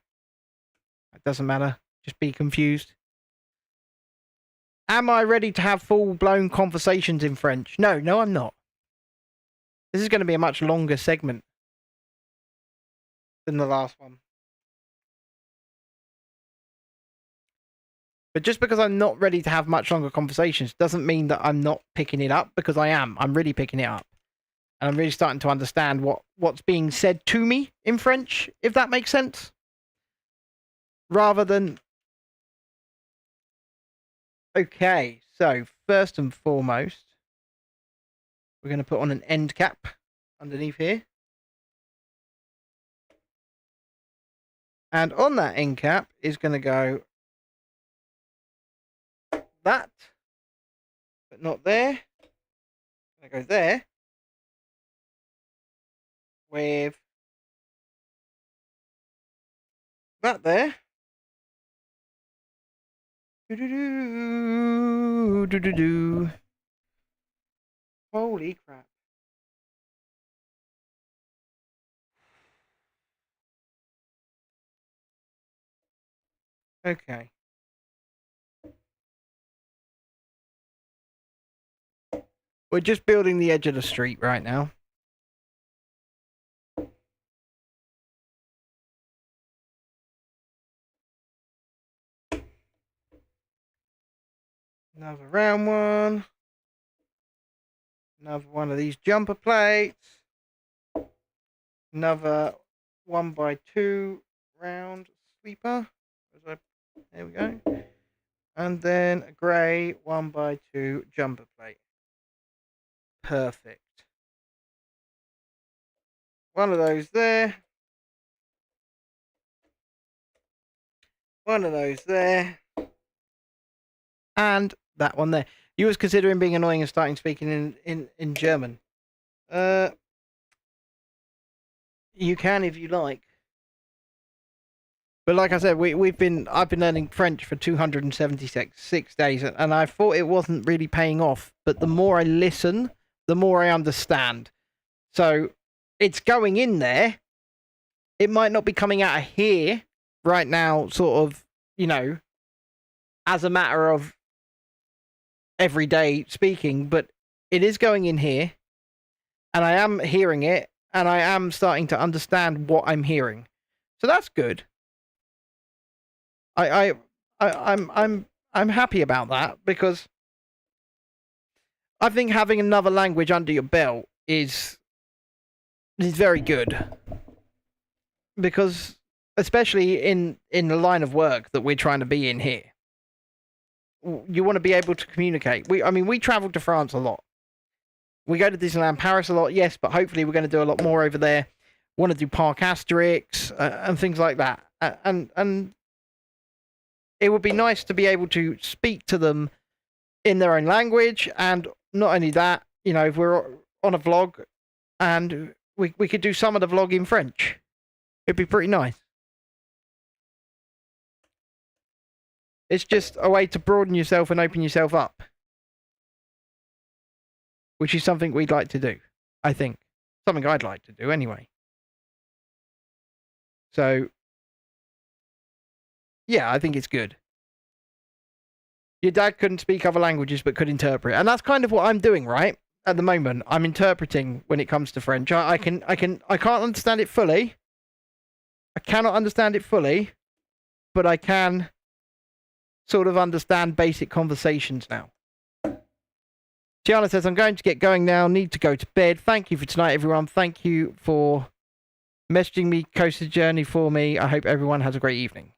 It doesn't matter. Just be confused. Am I ready to have full-blown conversations in French? No, I'm not. This is going to be a much longer segment than the last one. But just because I'm not ready to have much longer conversations doesn't mean that I'm not picking it up, because I am. I'm really picking it up. And I'm really starting to understand what's being said to me in French, if that makes sense. Rather than... Okay, so first and foremost, we're going to put on an end cap underneath here. And on that end cap is going to go that, but not there. It goes there with that there. Hold Holy crap. Okay. We're just building the edge of the street right now. Another round one. Another one of these jumper plates. Another 1x2 round sleeper. There we go. And then a grey 1x2 jumper plate. Perfect. One of those there. One of those there. And that one there. You was considering being annoying and starting speaking in German. You can if you like. But like I said, I've been learning French for 276 days, and I thought it wasn't really paying off. But the more I listen, the more I understand. So it's going in there. It might not be coming out of here right now, sort of, you know, as a matter of everyday speaking, but it is going in here, and I am hearing it, and I am starting to understand what I'm hearing. So that's good. I'm happy about that, because I think having another language under your belt is very good, because especially in the line of work that we're trying to be in here, you want to be able to communicate. We travel to France a lot. We go to Disneyland Paris a lot, yes, but hopefully we're going to do a lot more over there. Want to do Parc Asterix and things like that, and it would be nice to be able to speak to them in their own language, and not only that, you know, if we're on a vlog, and we could do some of the vlog in French. It'd be pretty nice. It's just a way to broaden yourself and open yourself up, which is something we'd like to do, I think. Something I'd like to do anyway. So, yeah, I think it's good. Your dad couldn't speak other languages but could interpret. And that's kind of what I'm doing, right? At the moment, I'm interpreting when it comes to French. I can't understand it fully. I cannot understand it fully, but I can sort of understand basic conversations now. Gianna says, I'm going to get going now. Need to go to bed. Thank you for tonight, everyone. Thank you for messaging me, Coaster Journey for me. I hope everyone has a great evening.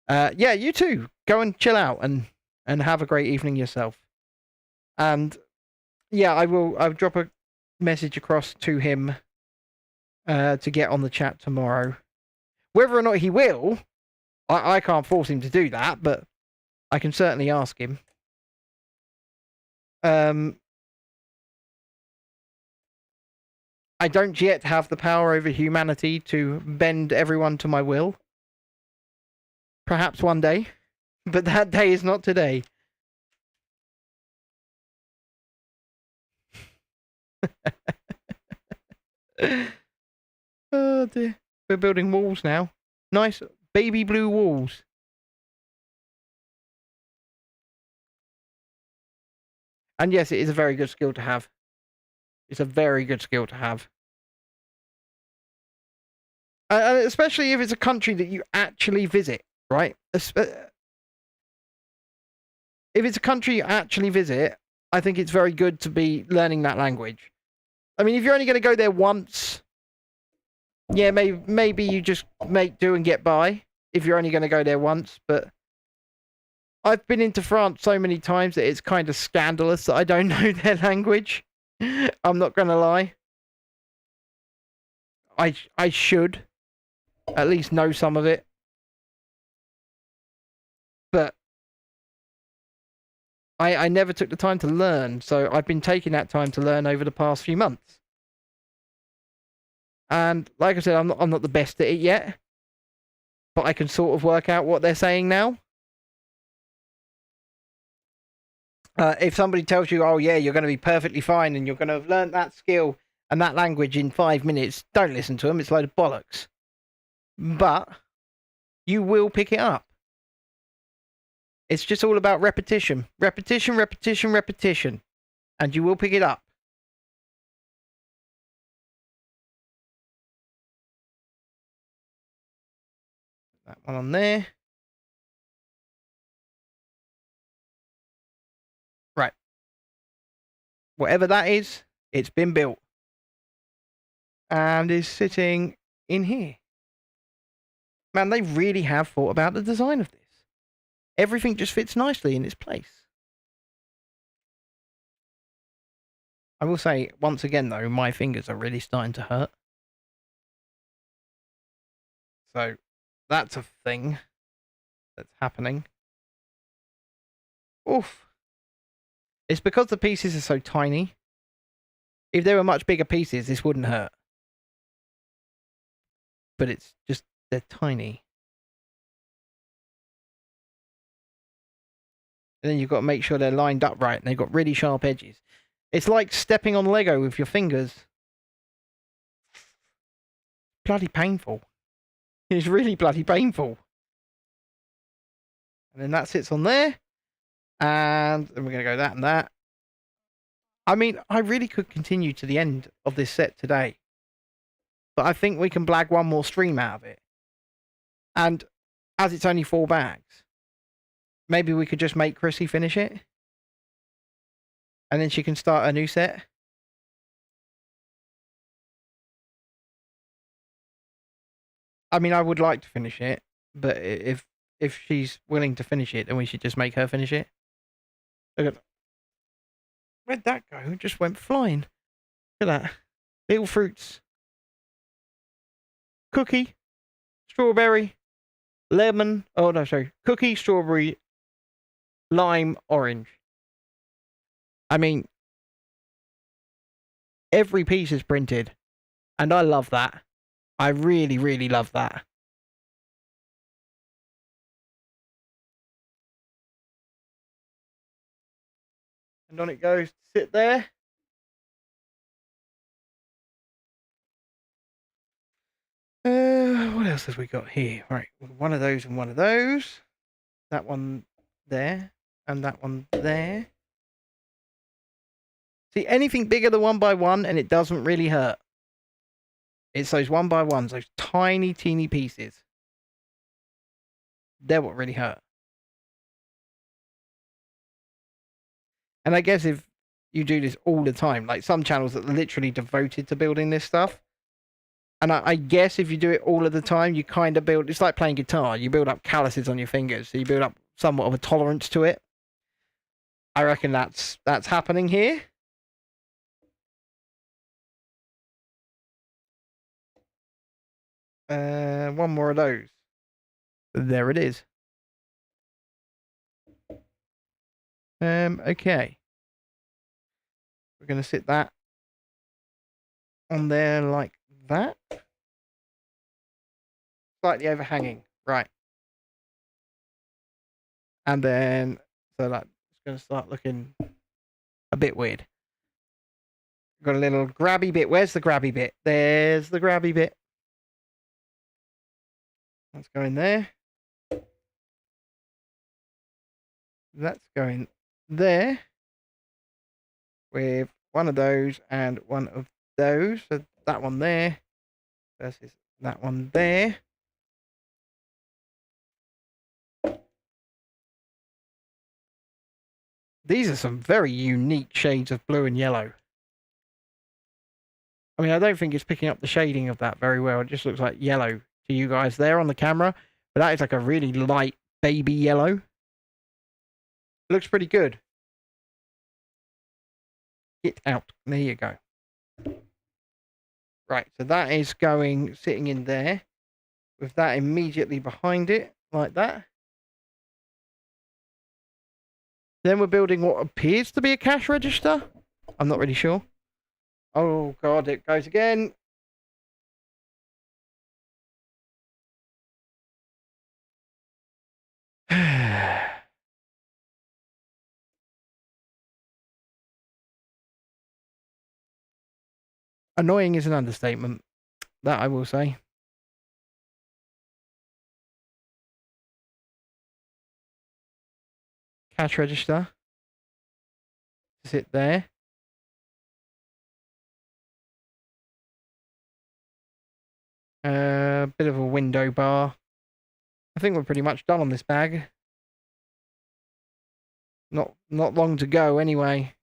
Yeah, you too. Go and chill out and have a great evening yourself. And yeah, I'll drop a message across to him to get on the chat tomorrow. Whether or not he will, I can't force him to do that, but I can certainly ask him. I don't yet have the power over humanity to bend everyone to my will. Perhaps one day, but that day is not today. Oh dear. We're building walls now. Nice baby blue walls. And yes, it is a very good skill to have. It's a very good skill to have. Especially if it's a country that you actually visit, right? If it's a country you actually visit, I think it's very good to be learning that language. I mean, if you're only going to go there once, yeah, maybe you just make do and get by if you're only going to go there once, but I've been into France so many times that it's kind of scandalous that I don't know their language. I'm not going to lie. I should at least know some of it. But I never took the time to learn, so I've been taking that time to learn over the past few months. And like I said, I'm not the best at it yet, but I can sort of work out what they're saying now. If somebody tells you, oh yeah, you're going to be perfectly fine and you're going to have learnt that skill and that language in 5 minutes, don't listen to them. It's a load of bollocks. But you will pick it up. It's just all about repetition. Repetition, repetition, repetition. And you will pick it up. That one on there. Right. Whatever that is, it's been built. And is sitting in here. Man, they really have thought about the design of this. Everything just fits nicely in its place. I will say, once again, though, my fingers are really starting to hurt. So, that's a thing that's happening. Oof. It's because the pieces are so tiny. If they were much bigger pieces, this wouldn't hurt. But it's just, they're tiny. And then you've got to make sure they're lined up right and they've got really sharp edges. It's like stepping on Lego with your fingers. Bloody painful. It's really bloody painful. And then that sits on there. And then we're going to go that and that. I mean, I really could continue to the end of this set today. But I think we can blag one more stream out of it. And as it's only 4 bags, maybe we could just make Chrissy finish it. And then she can start a new set. I mean, I would like to finish it, but if she's willing to finish it, then we should just make her finish it. Look at, where'd that go? It just went flying. Look at that. Little fruits. Cookie, strawberry, lemon. Oh no, sorry. Cookie, strawberry, lime, orange. I mean, every piece is printed, and I love that. I really, really love that. And on it goes to sit there. What else have we got here? Right, one of those and one of those. That one there, and that one there. See, anything bigger than 1x1 and it doesn't really hurt. It's those 1x1s, those tiny, teeny pieces. They're what really hurt. And I guess if you do this all the time, like some channels that are literally devoted to building this stuff, and I guess if you do it all of the time, you kind of build, it's like playing guitar. You build up calluses on your fingers, so you build up somewhat of a tolerance to it. I reckon that's happening here. One more of those. There it is. Okay. We're going to sit that on there like that. Slightly overhanging. Right. And then, so that's going to start looking a bit weird. Got a little grabby bit. Where's the grabby bit? There's the grabby bit. That's going there. That's going there. With one of those and one of those. So that one there versus that one there. These are some very unique shades of blue and yellow. I mean, I don't think it's picking up the shading of that very well. It just looks like yellow to you guys there on the camera. But that is like a really light baby yellow. It looks pretty good. Get out. There you go. Right, so that is going, sitting in there. With that immediately behind it, like that. Then we're building what appears to be a cash register. I'm not really sure. Oh, God, it goes again. Annoying is an understatement. That I will say. Cash register. Sit there. Bit of a window bar. I think we're pretty much done on this bag. Not long to go anyway.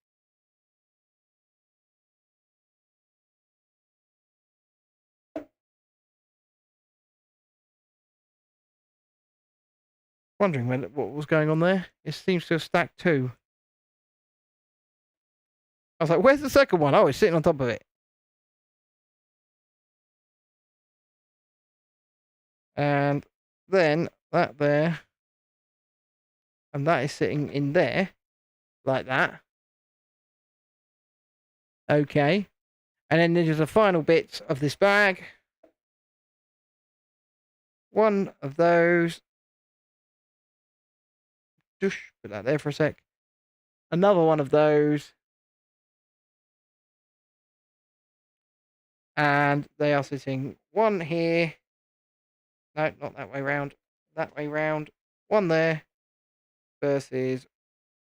Wondering what was going on there. It seems to have stacked two. I was like, where's the second one? Oh, it's sitting on top of it. And then that there. And that is sitting in there. Like that. Okay. And then there's the final bits of this bag. One of those. Just put that there for a sec. Another one of those. And they are sitting one here. No, not that way round. That way round. One there. Versus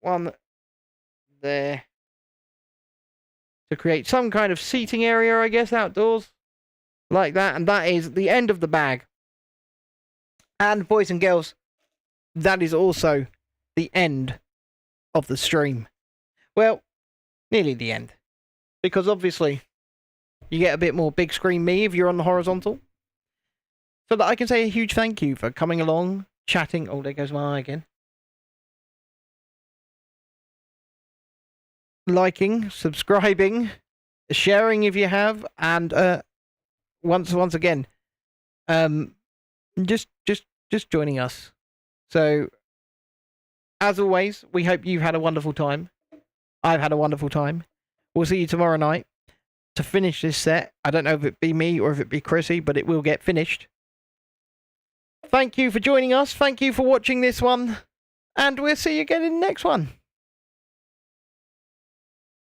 one there. To create some kind of seating area, I guess, outdoors. Like that. And that is the end of the bag. And boys and girls, that is also the end of the stream. Well, nearly the end. Because obviously, you get a bit more big screen me if you're on the horizontal. So that I can say a huge thank you for coming along, chatting. Oh, there goes my eye again. Liking, subscribing, sharing if you have, and once again, just joining us. So, as always, we hope you've had a wonderful time. I've had a wonderful time. We'll see you tomorrow night to finish this set. I don't know if it be me or if it be Chrissy, but it will get finished. Thank you for joining us. Thank you for watching this one. And we'll see you again in the next one.